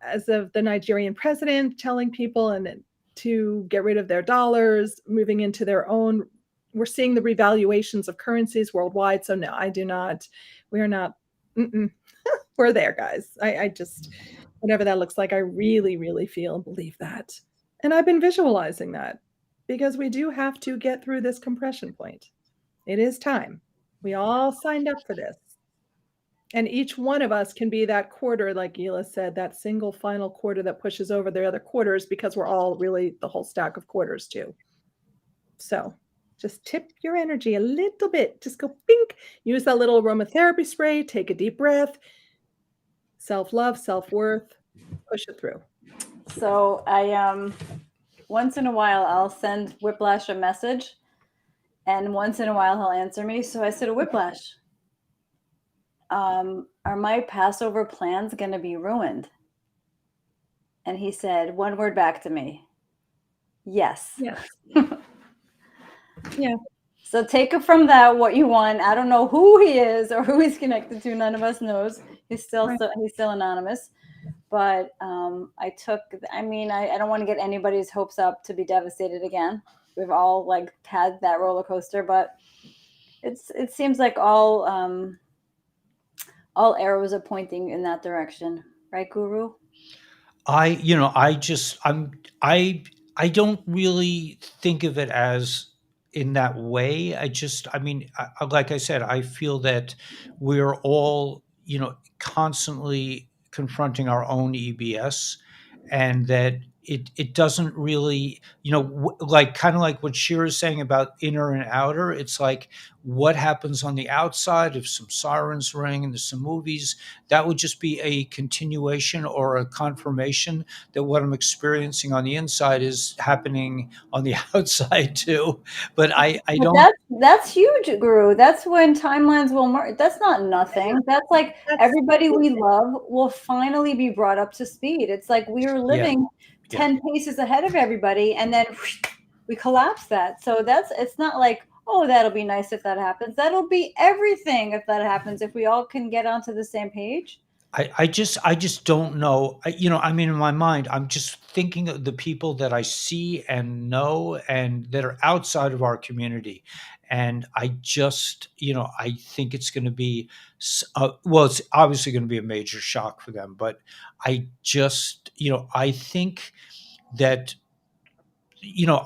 As of the Nigerian president telling people and to get rid of their dollars, moving into their own, we're seeing the revaluations of currencies worldwide. So no, I do not. We are not. We're there, guys. I just, whatever that looks like, I really, really feel and believe that. And I've been visualizing that because we do have to get through this compression point. It is time. We all signed up for this. And each one of us can be that quarter, like Gila said, that single final quarter that pushes over the other quarters, because we're all really the whole stack of quarters too. So just tip your energy a little bit. Just go pink. Use that little aromatherapy spray. Take a deep breath. Self-love, self-worth. Push it through. So I once in a while I'll send Whiplash a message, and once in a while he'll answer me. So I said, Whiplash, are my Passover plans going to be ruined? And he said one word back to me: yes. Yes. Yeah. So take it from that what you want. I don't know who he is or who he's connected to. None of us knows. He's still anonymous. But I don't want to get anybody's hopes up to be devastated again. We've all had that roller coaster, but it seems like all arrows are pointing in that direction, right, Guru? I don't really think of it as in that way. Like I said, I feel that we're all, constantly confronting our own EBS, and that it doesn't really, like kind of like what Shira is saying about inner and outer. It's like what happens on the outside. If some sirens ring and there's some movies, that would just be a continuation or a confirmation that what I'm experiencing on the inside is happening on the outside too. But I But don't. that's huge, Guru. That's when timelines will merge. That's not nothing. That's like everybody we love will finally be brought up to speed. It's like we were living 10 paces ahead of everybody, and then we collapse that. So it's not like, oh, that'll be nice if that happens. That'll be everything if that happens, if we all can get onto the same page. I just don't know. In my mind, I'm just thinking of the people that I see and know and that are outside of our community. And I just, I think it's going to be, it's obviously going to be a major shock for them. But I just, I think that,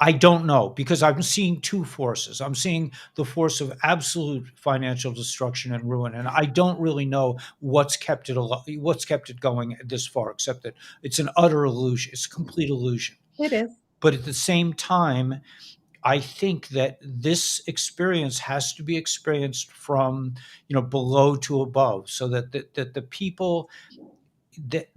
I don't know, because I'm seeing two forces. I'm seeing the force of absolute financial destruction and ruin, and I don't really know what's kept it going this far, except that it's an utter illusion. It's a complete illusion. It is. But at the same time, I think that this experience has to be experienced from, below to above, so that the people that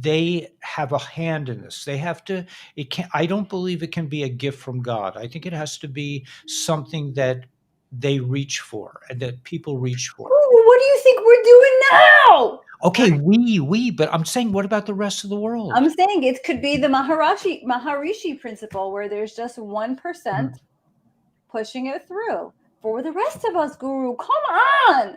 they have a hand in this. They have to. It can. I don't believe it can be a gift from God. I think it has to be something that they reach for and that people reach for. Ooh, what do you think we're doing now? Okay, but I'm saying, what about the rest of the world? I'm saying it could be the Maharishi principle, where there's just 1% pushing it through. For the rest of us, Guru, come on.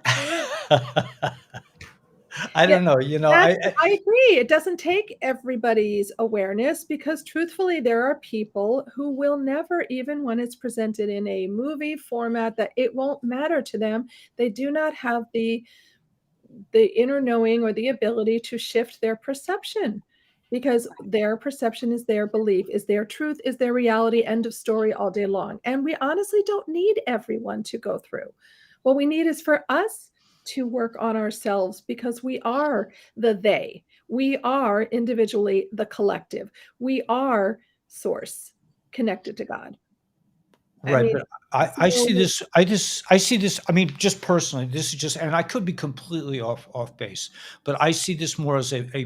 I don't know. I agree. It doesn't take everybody's awareness, because truthfully, there are people who will never, even when it's presented in a movie format, that it won't matter to them. They do not have the inner knowing or the ability to shift their perception. because their perception is their belief, is their truth, is their reality, end of story all day long. And we honestly don't need everyone to go through. What we need is for us to work on ourselves, because we are the they. We are individually the collective. We are source connected to God. I Right, mean, but I see so this. I see this. I mean, just personally, this is just, and I could be completely off base, but I see this more as a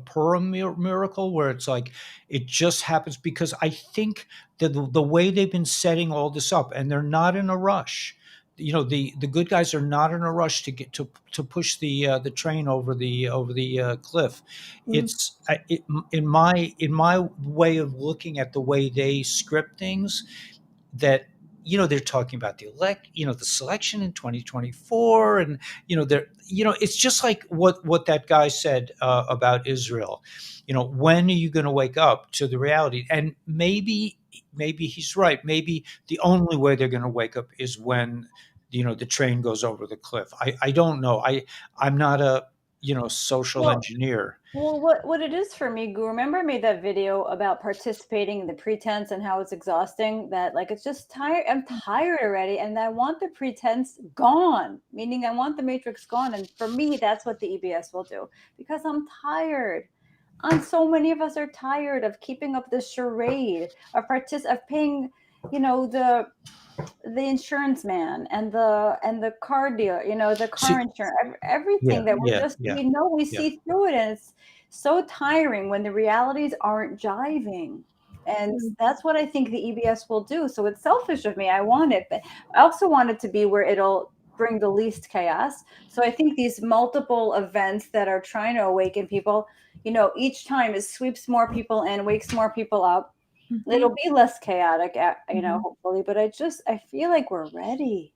Purim miracle, where it's like it just happens because I think that the way they've been setting all this up, and they're not in a rush. You know, the good guys are not in a rush to get to push the train over the cliff. mm, In my way of looking at the way they script things, that they're talking about the selection in 2024, and they're it's just like what that guy said about Israel. When are you going to wake up to the reality? And maybe he's right. Maybe the only way they're going to wake up is when the train goes over the cliff. I don't know. I'm not a social Well, engineer. Well, what it is for me, Gu, remember I made that video about participating in the pretense and how it's exhausting, that like it's just tired. I'm tired already, and I want the pretense gone, meaning I want the matrix gone. And for me, that's what the EBS will do, because I'm tired. And so many of us are tired of keeping up this charade of paying, the insurance man and the car dealer, the car See, insurance, yeah, everything that yeah, yeah, we yeah. see through it, and it's so tiring when the realities aren't jiving. And mm, that's what I think the EBS will do. So it's selfish of me. I want it, but I also want it to be where it'll bring the least chaos. So I think these multiple events that are trying to awaken people, each time it sweeps more people in, wakes more people up. mhm, It'll be less chaotic, mhm. hopefully, but I feel like we're ready.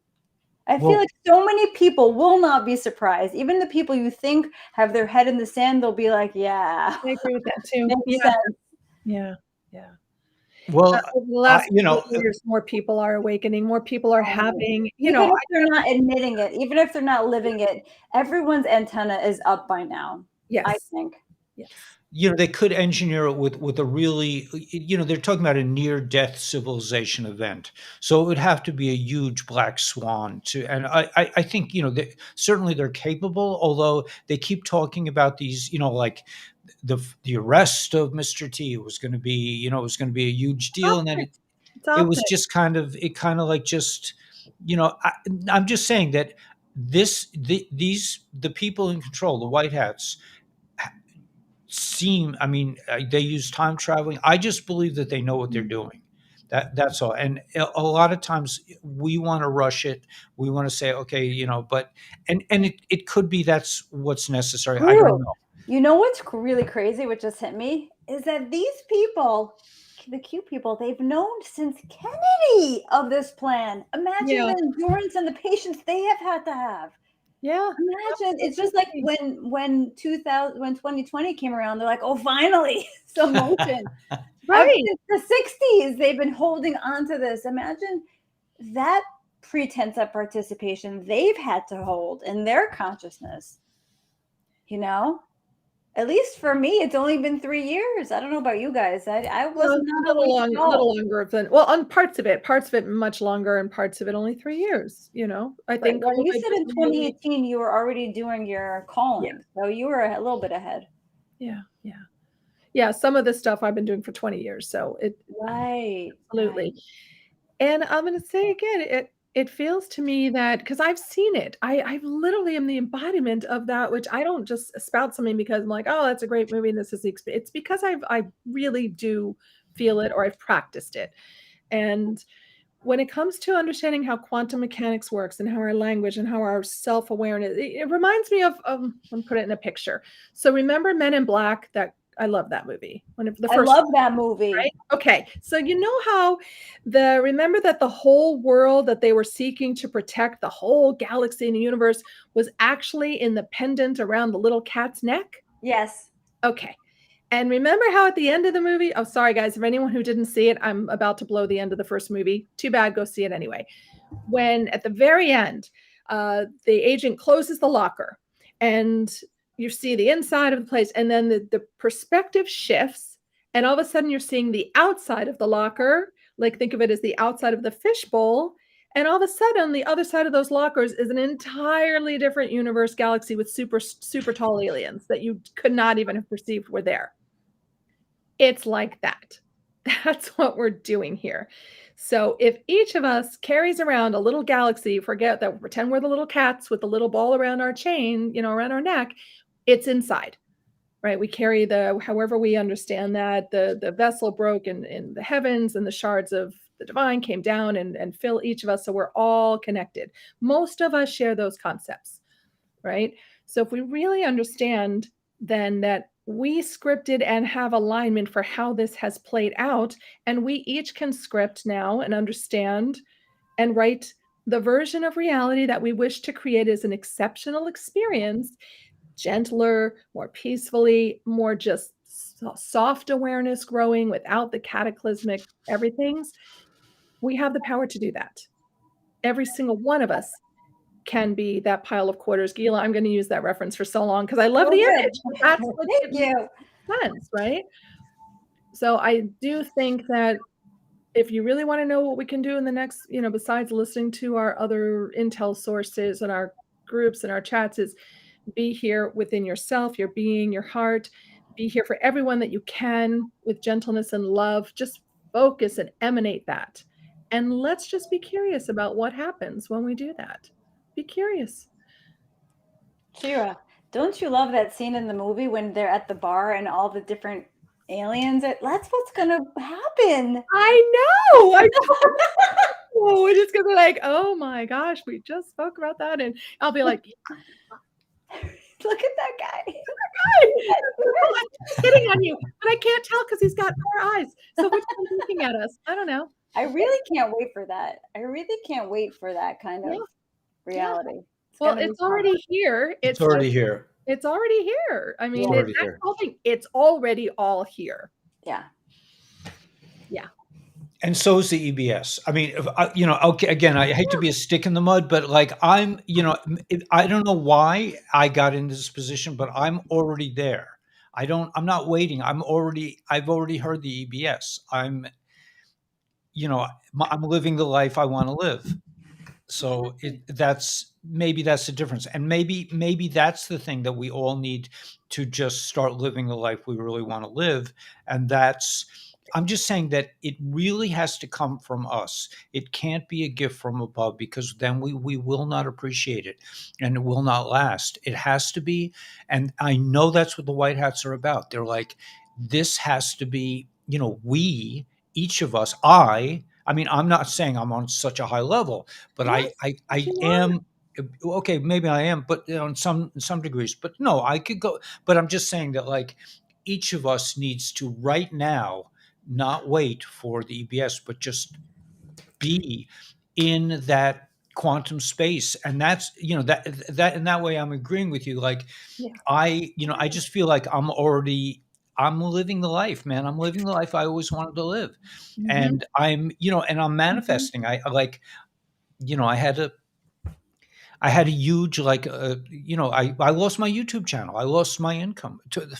I feel Well, like so many people will not be surprised. Even the people you think have their head in the sand, they'll be like, yeah, I agree with that too. makes Yeah, sense. yeah, yeah. well, Over the I last couple of years, more people are awakening, more people are having, Even if they're not admitting it, even if they're not living it, everyone's antenna is up by now, I yes, think. yes. they could engineer it with a really, they're talking about a near death civilization event, so it would have to be a huge black swan to. And I think certainly they're capable, although they keep talking about these, like the arrest of Mr. T was going to be, it was going to be a huge deal, and then Optics. It's it was optics. just kind of like just, I'm just saying that the people in control, the white hats, I mean, they use time traveling. I just believe that they know what they're Mm. doing. That's all. And a lot of times we want to rush it. We want to say, okay, but it could be that's what's necessary. I don't Guru, know. you know what's really crazy, what just hit me, is that these people, the cute people, they've known since Kennedy of this plan. Imagine Yeah, the endurance and the patience they have had to have. yeah, Imagine, it's just like absolutely. when 2020 came around, they're like, oh, finally, some motion. Ever Right. since the 60s, they've been holding on to this. Imagine that pretense of participation they've had to hold in their consciousness, you know? At least for me, it's only been 3 years. I don't know about you guys. I was Well, not a week a little ago. longer than on parts of it much longer, and parts of it only 3 years, you know? I But think when you COVID said just in really 2018, you were already doing your yeah, calling, so you were a little bit ahead. yeah, yeah. Yeah, some of this stuff I've been doing for 20 years, so it Right, right. absolutely. And I'm gonna say again, it feels to me that because 'cause I've seen it. I literally am the embodiment of that, which I don't just spout something because I'm like, "Oh, that's a great movie and this is the expe" it's because I really do feel it or I've practiced it. And when it comes to understanding how quantum mechanics works and how our language and how our self-awareness, it reminds me of, let me put it in a picture. So remember Men in Black? That I love that movie. One of the I first love one. that Right? movie. Okay. So you know how remember that the whole world that they were seeking to protect, the whole galaxy and the universe was actually in the pendant around the little cat's neck? Yes. Okay. And remember how at the end of the movie, oh, sorry guys, if anyone who didn't see it, I'm about to blow the end of the first movie. Too bad, go see it anyway. When at the very end, the agent closes the locker and you see the inside of the place, and then the perspective shifts, and all of a sudden you're seeing the outside of the locker. Like, think of it as the outside of the fishbowl, and all of a sudden the other side of those lockers is an entirely different universe, galaxy with super tall aliens that you could not even have perceived were there. It's like that. That's what we're doing here. So if each of us carries around a little galaxy, forget that, pretend we're the little cats with the little ball around our chain, around our neck, it's inside, right? We carry however we understand that, the vessel broke in the heavens, and the shards of the divine came down and fill each of us. So we're all connected. Most of us share those concepts, right? So if we really understand then that we scripted and have alignment for how this has played out, and we each can script now and understand and write the version of reality that we wish to create as an exceptional experience, gentler, more peacefully, more just soft awareness growing without the cataclysmic everythings. We have the power to do that. Every single one of us can be that pile of quarters. Gila, I'm going to use that reference for so long because I love the image. That's what Thank you. sense, right? So I do think that if you really want to know what we can do in the next, besides listening to our other intel sources and our groups and our chats, is be here within yourself, your being, your heart. Be here for everyone that you can with gentleness and love. Just focus and emanate that. And let's just be curious about what happens when we do that. Be curious. Shira, don't you love that scene in the movie when they're at the bar and all the different aliens? That's what's gonna happen. I know. Oh, we're just gonna be like, oh my gosh, we just spoke about that, and I'll be like, look at that guy. I'm hitting on you, but I can't tell because he's got 4 eyes. So which one's looking at us? I don't know. I really can't wait for that. I really can't wait for that kind of reality. Well, it's already here. It's already here. It's already here. I mean, it's already all here. Yeah. Yeah. And so is the EBS. I mean, okay, again, I hate to be a stick in the mud, but like I don't know why I got into this position, but I'm already there. I'm not waiting. I've already heard the EBS. I'm living the life I want to live. So that's the difference. And maybe that's the thing that we all need to just start living the life we really want to live. And I'm just saying that it really has to come from us. It can't be a gift from above, because then we will not appreciate it and it will not last. It has to be. And I know that's what the white hats are about. They're like, this has to be, we, each of us, I mean, I'm not saying I'm on such a high level, but Yes, I am. Okay, maybe I am, but in some degrees. But no, I could go. But I'm just saying that, like, each of us needs to right now not wait for the EBS, but just be in that quantum space. And that's that in that way I'm agreeing with you. Like, yeah. I just feel like I'm living the life, man. I'm living the life I always wanted to live. Mhm. And I'm manifesting. I had a huge, like, I lost my YouTube channel. I lost my income for the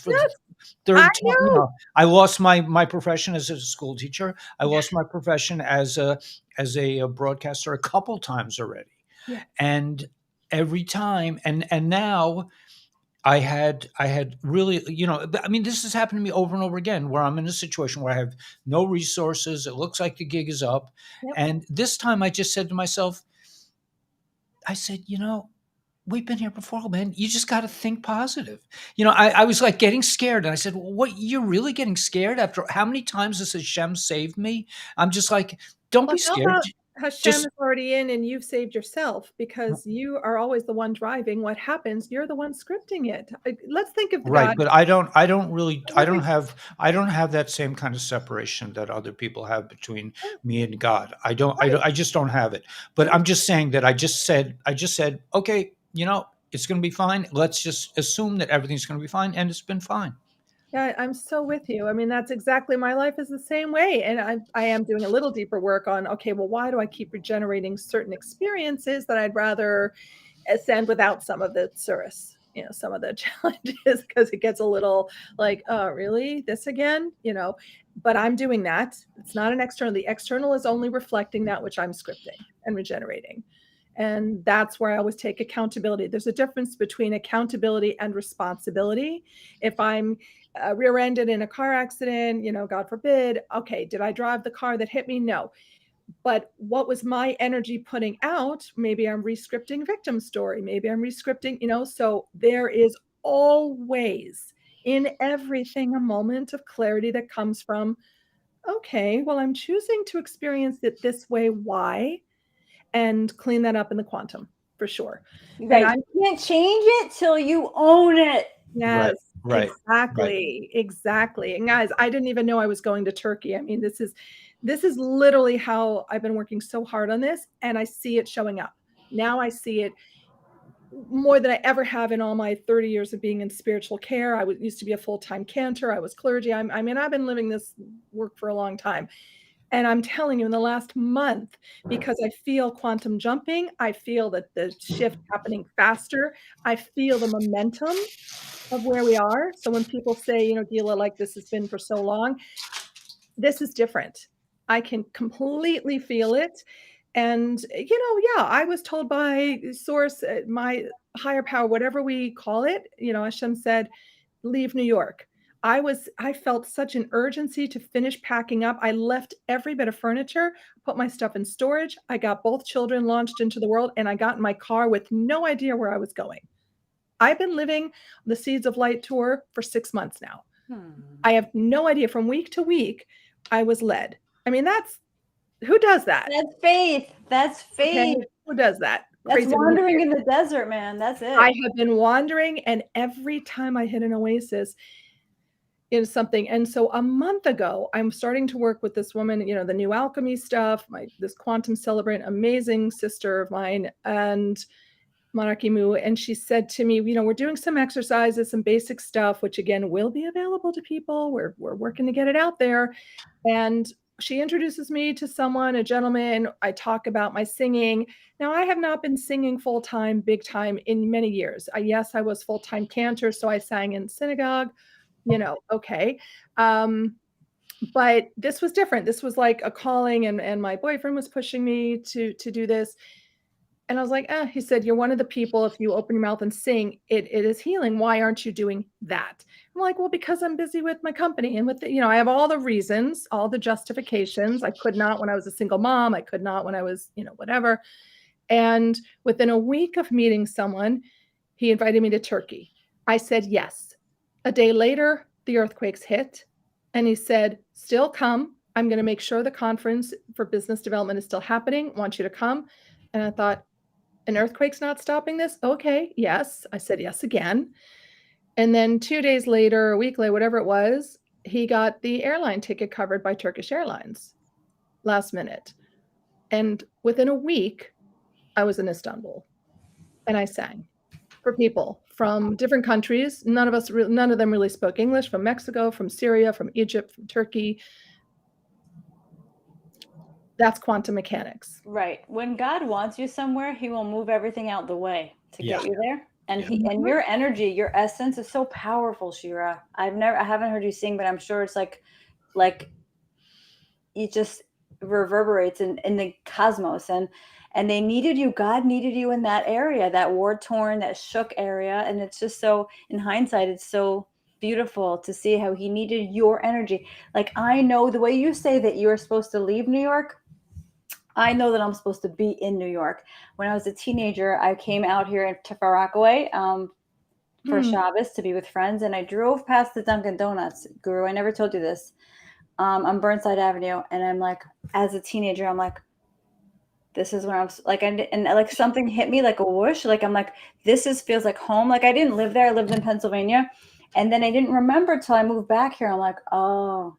third I time. know. I lost my profession as a school teacher. I lost my profession as a broadcaster a couple times already. Yeah. And every time, and now I had really, I mean, this has happened to me over and over again, where I'm in a situation where I have no resources. It looks like the gig is up. Yep. And this time I just said to myself, I said, we've been here before, man. You just got to think positive. I was like getting scared. And I said, well, what, you're really getting scared after how many times has Hashem saved me? I'm just like, don't be scared. Hashem is already in and you've saved yourself, because you are always the one driving what happens. You're the one scripting it. Let's think of right. God. But I don't have that same kind of separation that other people have between me and God. I just don't have it. But I'm just saying that I just said, okay, it's going to be fine. Let's just assume that everything's going to be fine. And it's been fine. Yeah, I'm so with you. I mean, that's exactly, my life is the same way. And I am doing a little deeper work on, okay, well, why do I keep regenerating certain experiences that I'd rather ascend without some of the tsuris? some of the challenges, because it gets a little like, oh, really? This again? But I'm doing that. It's not an external. The external is only reflecting that which I'm scripting and regenerating. And that's where I always take accountability. There's a difference between accountability and responsibility. If I'm rear-ended in a car accident, God forbid, okay, did I drive the car that hit me? No. But what was my energy putting out? Maybe I'm rescripting victim story. Maybe I'm rescripting, so there is always in everything a moment of clarity that comes from, okay, well, I'm choosing to experience it this way. Why? And clean that up in the quantum for sure. And Right. You can't change it till you own it. yes, Right. exactly. And guys, I didn't even know I was going to Turkey. I mean, this is literally how I've been working so hard on this, and I see it showing up. Now I see it more than I ever have in all my 30 years of being in spiritual care. I used to be a full-time cantor. I was clergy. I mean, I've been living this work for a long time. And I'm telling you, in the last month, because I feel quantum jumping, I feel that the shift happening faster. I feel the momentum of where we are. So when people say, Gila, like this has been for so long, this is different. I can completely feel it. And, yeah, I was told by source, my higher power, whatever we call it, Hashem said, leave New York. I felt such an urgency to finish packing up. I left every bit of furniture, put my stuff in storage. I got both children launched into the world, and I got in my car with no idea where I was going. I've been living the Seeds of Light tour for 6 months now. I have no idea. From week to week, I was led. I mean, who does that? That's faith. That's faith. Okay? Who does that? That's Crazy wandering in the desert, man. That's it. I have been wandering, and every time I hit an oasis, is something. And so a month ago, I'm starting to work with this woman, the new alchemy stuff, this quantum celebrant, amazing sister of mine, and Monarchy Moo. And she said to me, we're doing some exercises, some basic stuff, which again will be available to people. We're working to get it out there. And she introduces me to someone, a gentleman. I talk about my singing. Now, I have not been singing full-time, big time in many years. Yes, I was full-time cantor, so I sang in synagogue. Okay. But this was different. This was like a calling, and my boyfriend was pushing me to do this. And I was like, he said, you're one of the people, if you open your mouth and sing, it is healing. Why aren't you doing that? I'm like, well, because I'm busy with my company and with I have all the reasons, all the justifications. I could not when I was a single mom. I could not when I was, whatever. And within a week of meeting someone, he invited me to Turkey. I said, yes. A day later, the earthquakes hit, and he said, still come. I'm going to make sure the conference for business development is still happening. Want you to come. And I thought, an earthquake's not stopping this? Okay, yes. I said yes again. And then 2 days later, a week later, whatever it was, he got the airline ticket covered by Turkish Airlines last minute. And within a week, I was in Istanbul, and I sang for people from different countries. None of them really spoke English, from Mexico, from Syria, from Egypt, from Turkey. That's quantum mechanics. Right. When God wants you somewhere, he will move everything out the way to get you there. And and your energy, your essence is so powerful, Shira. I haven't heard you sing, but I'm sure it's like it just reverberates in the cosmos. And they needed you. God needed you in that area, that war-torn, that shook area. And it's just so, in hindsight, it's so beautiful to see how he needed your energy. Like, I know the way you say that you are supposed to leave New York, I know that I'm supposed to be in New York. When I was a teenager, I came out here to Far Rockaway for Shabbos to be with friends. And I drove past the Dunkin' Donuts, Guru. I never told you this, on Burnside Avenue. And I'm like, as a teenager, I'm like, this is where I'm like, and like something hit me like a whoosh. Like, I'm like, feels like home. Like, I didn't live there. I lived in Pennsylvania. And then I didn't remember till I moved back here. I'm like, oh,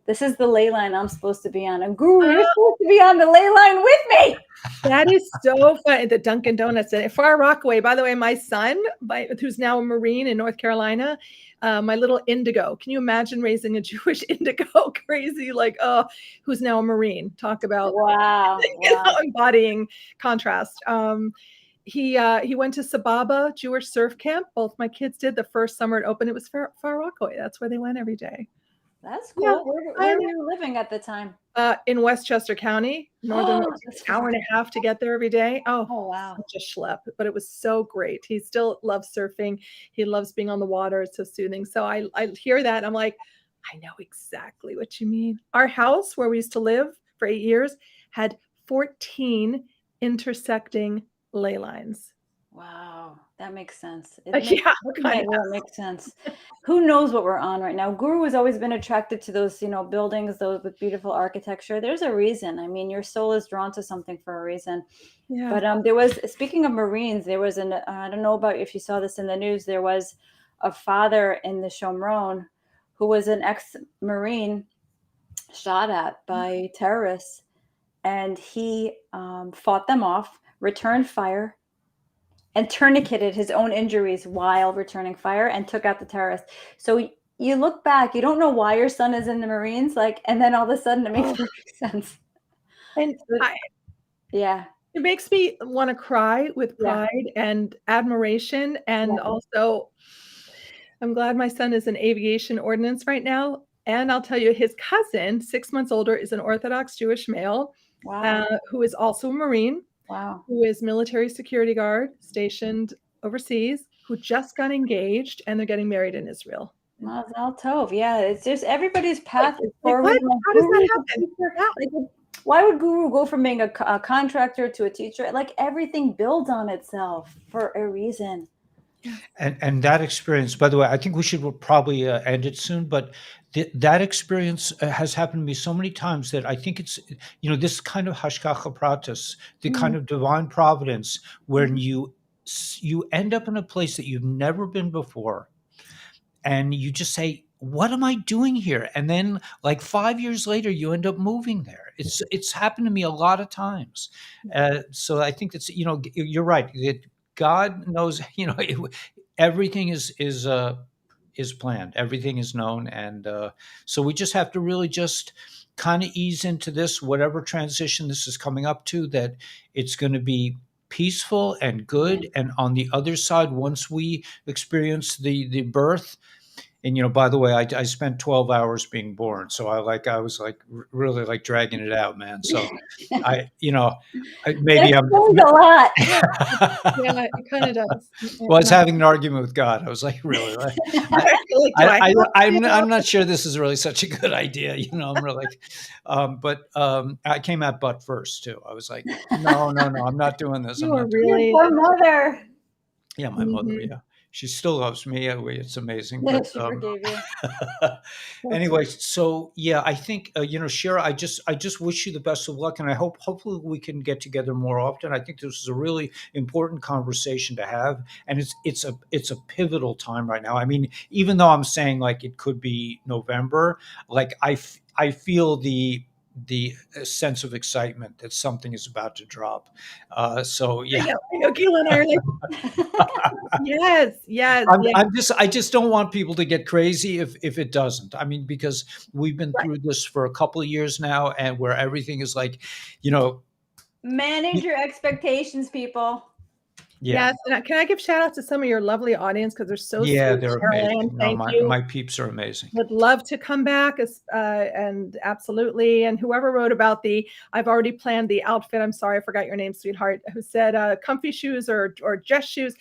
this is the ley line I'm supposed to be on. And Guru, you're supposed to be on the ley line with me. That is so funny. The Dunkin' Donuts at Far Rockaway. By the way, my son, who's now a Marine in North Carolina, my little indigo. Can you imagine raising a Jewish indigo? Crazy, like, who's now a Marine? Talk about wow. embodying contrast. He went to Sababa Jewish surf camp. Both my kids did. The first summer it opened, it was Far Rockaway. That's where they went every day. That's Yeah, cool. Where were you living at the time? In Westchester County, northern, That's hour and a half to get there every day. Oh, wow. Such a schlep, but it was so great. He still loves surfing. He loves being on the water. It's so soothing. So I hear that. I'm like, I know exactly what you mean. Our house where we used to live for 8 years had 14 intersecting ley lines. Wow, that makes sense. Yeah, Looking at you, it makes sense. Who knows what we're on right now? Guru has always been attracted to those, buildings, those with beautiful architecture. There's a reason. I mean, your soul is drawn to something for a reason. Yeah. But there was, speaking of Marines, there was I don't know about if you saw this in the news, there was a father in the Shomron who was an ex-Marine shot at by terrorists, and he fought them off, returned fire, and tourniqueted his own injuries while returning fire and took out the terrorist. So you look back, you don't know why your son is in the Marines, and then all of a sudden it makes perfect sense. And yeah. It makes me want to cry with pride and admiration. And also, I'm glad my son is in aviation ordnance right now. And I'll tell you, his cousin, 6 months older, is an Orthodox Jewish male who is also a Marine. Wow. Who is military security guard stationed overseas, who just got engaged, and they're getting married in Israel. Mazel tov. Yeah, it's just everybody's path is for How does that happen? Why would Guru go from being a contractor to a teacher? Like, everything builds on itself for a reason. And that experience, by the way, I think we should probably end it soon, but that experience has happened to me so many times that I think it's, this kind of hashgacha pratis, the kind of divine providence, when you end up in a place that you've never been before, and you just say, what am I doing here? And then like 5 years later, you end up moving there. It's happened to me a lot of times. So I think that's, you're right. God knows, everything is planned. Everything is known. And so we just have to really just kind of ease into this, whatever transition this is coming up to, that it's going to be peaceful and good. And on the other side, once we experience the birth, and by the way, I spent 12 hours being born, so I was really like dragging it out, man. So maybe I'm a lot. Yeah, it kind of does. Well, I was having an argument with God. I was like, really? I'm not sure this is really such a good idea. I'm really, but I came out butt first too. I was like, no, I'm not doing this. You are really your mother. Yeah, my mother. Yeah. She still loves me. It's amazing. But, she forgave you. Anyway, so yeah, I think Shira, I just wish you the best of luck, and I hopefully we can get together more often. I think this is a really important conversation to have, and it's a pivotal time right now. I mean, even though I'm saying like it could be November, like I feel the sense of excitement that something is about to drop. So yeah, I know Gila and I are like, yes. I just don't want people to get crazy if it doesn't. I mean, because we've been through this for a couple of years now, and where everything is like, manage your expectations, people. Yeah. Yes. And can I give shout out to some of your lovely audience, because they're so yeah, sweet. they're amazing. No, my peeps are amazing. Would love to come back, and absolutely. And whoever wrote about I've already planned the outfit. I'm sorry, I forgot your name, sweetheart. Who said comfy shoes or dress shoes?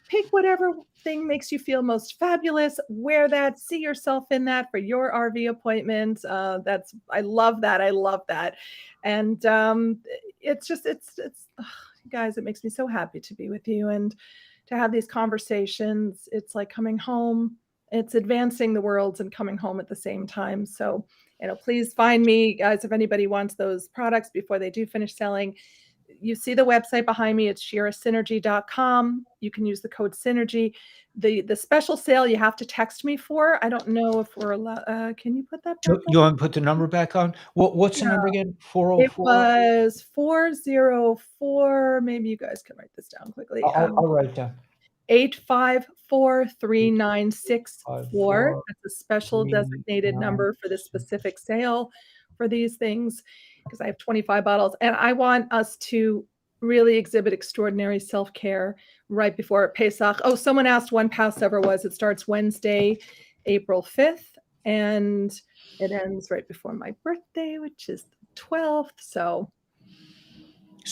Pick whatever thing makes you feel most fabulous. Wear that. See yourself in that for your RV appointment. I love that. I love that. And it's guys, it makes me so happy to be with you and to have these conversations. It's like coming home. It's advancing the worlds and coming home at the same time. So, please find me, guys, if anybody wants those products before they do finish selling. You see the website behind me. It's shirasynergy.com. You can use the code synergy. The special sale you have to text me for. I don't know if we're allowed. Can you put that back on? You want to put the number back on? What's the number again? 404? It was 404. Maybe you guys can write this down quickly. I'll write it down. 8543964. That's a special designated number for this specific sale for these things, because I have 25 bottles, and I want us to really exhibit extraordinary self-care right before Pesach. Oh, someone asked when Passover was. It starts Wednesday, April 5th, and it ends right before my birthday, which is the 12th. So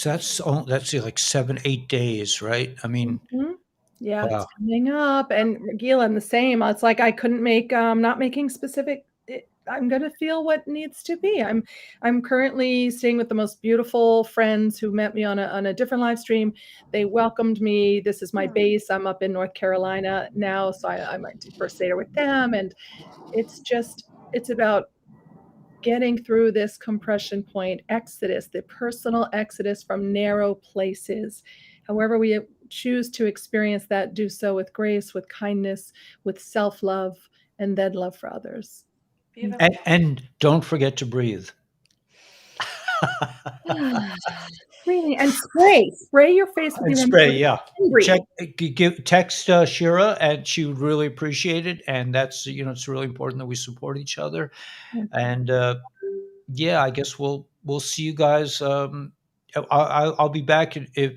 that's like 7, 8 days, right? I mean, mhm. Yeah, it's wow. coming up, and Gila, I'm the same. It's like I couldn't make, not making specific. I'm gonna feel what needs to be. I'm currently staying with the most beautiful friends who met me on a different live stream. They welcomed me. This is my base. I'm up in North Carolina now, so I might do first Seder with them, and it's about getting through this compression point exodus, the personal exodus from narrow places. However, we choose to experience that, do so with grace, with kindness, with self love, and then love for others. Beautiful. And don't forget to breathe. Breathing and spray your face with And your spray, yeah. and breathe. Text Shira, and she would really appreciate it. And that's, it's really important that we support each other. And yeah, I guess we'll see you guys. I'll be back if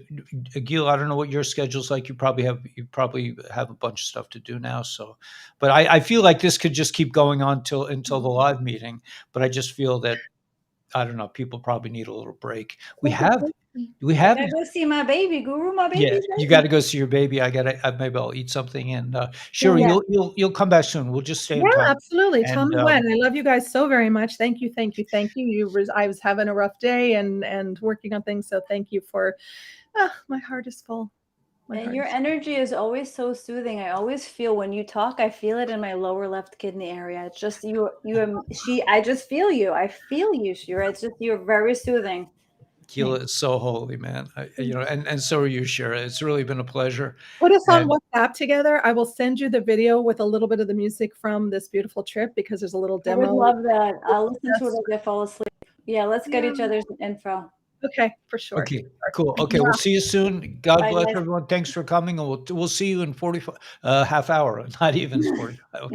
Gil. I don't know what your schedule's like. You probably have a bunch of stuff to do now. So, but I feel like this could just keep going on until the live meeting. But I just feel that I don't know. People probably need a little break. We have I gotta go see my baby, Guru. My yeah, baby's you ready. got to go see your baby. Maybe I'll eat something. And Shira, Yeah. you'll come back soon. We'll just stay in Yeah, touch. absolutely. Tell And me when. I love you guys so very much. Thank you, thank you, thank you. I was having a rough day and working on things, so thank you for. My heart is full. And your energy is always so soothing. I always feel when you talk, I feel it in my lower left kidney area. It's just I just feel you. I feel you, Shira. It's just, you're very soothing. Gila is so holy, man. And so are you, Shira. It's really been a pleasure. Put us on And WhatsApp together. I will send you the video with a little bit of the music from this beautiful trip because there's a little I would demo. love that. I'll listen to it as I fall asleep. Yeah, let's get each Yeah. other's info. Okay, for sure. okay, cool. Okay, we'll see you soon. God Bye, bless guys. everyone. Thanks for coming, and we'll see you in 45 half hour, not even 45.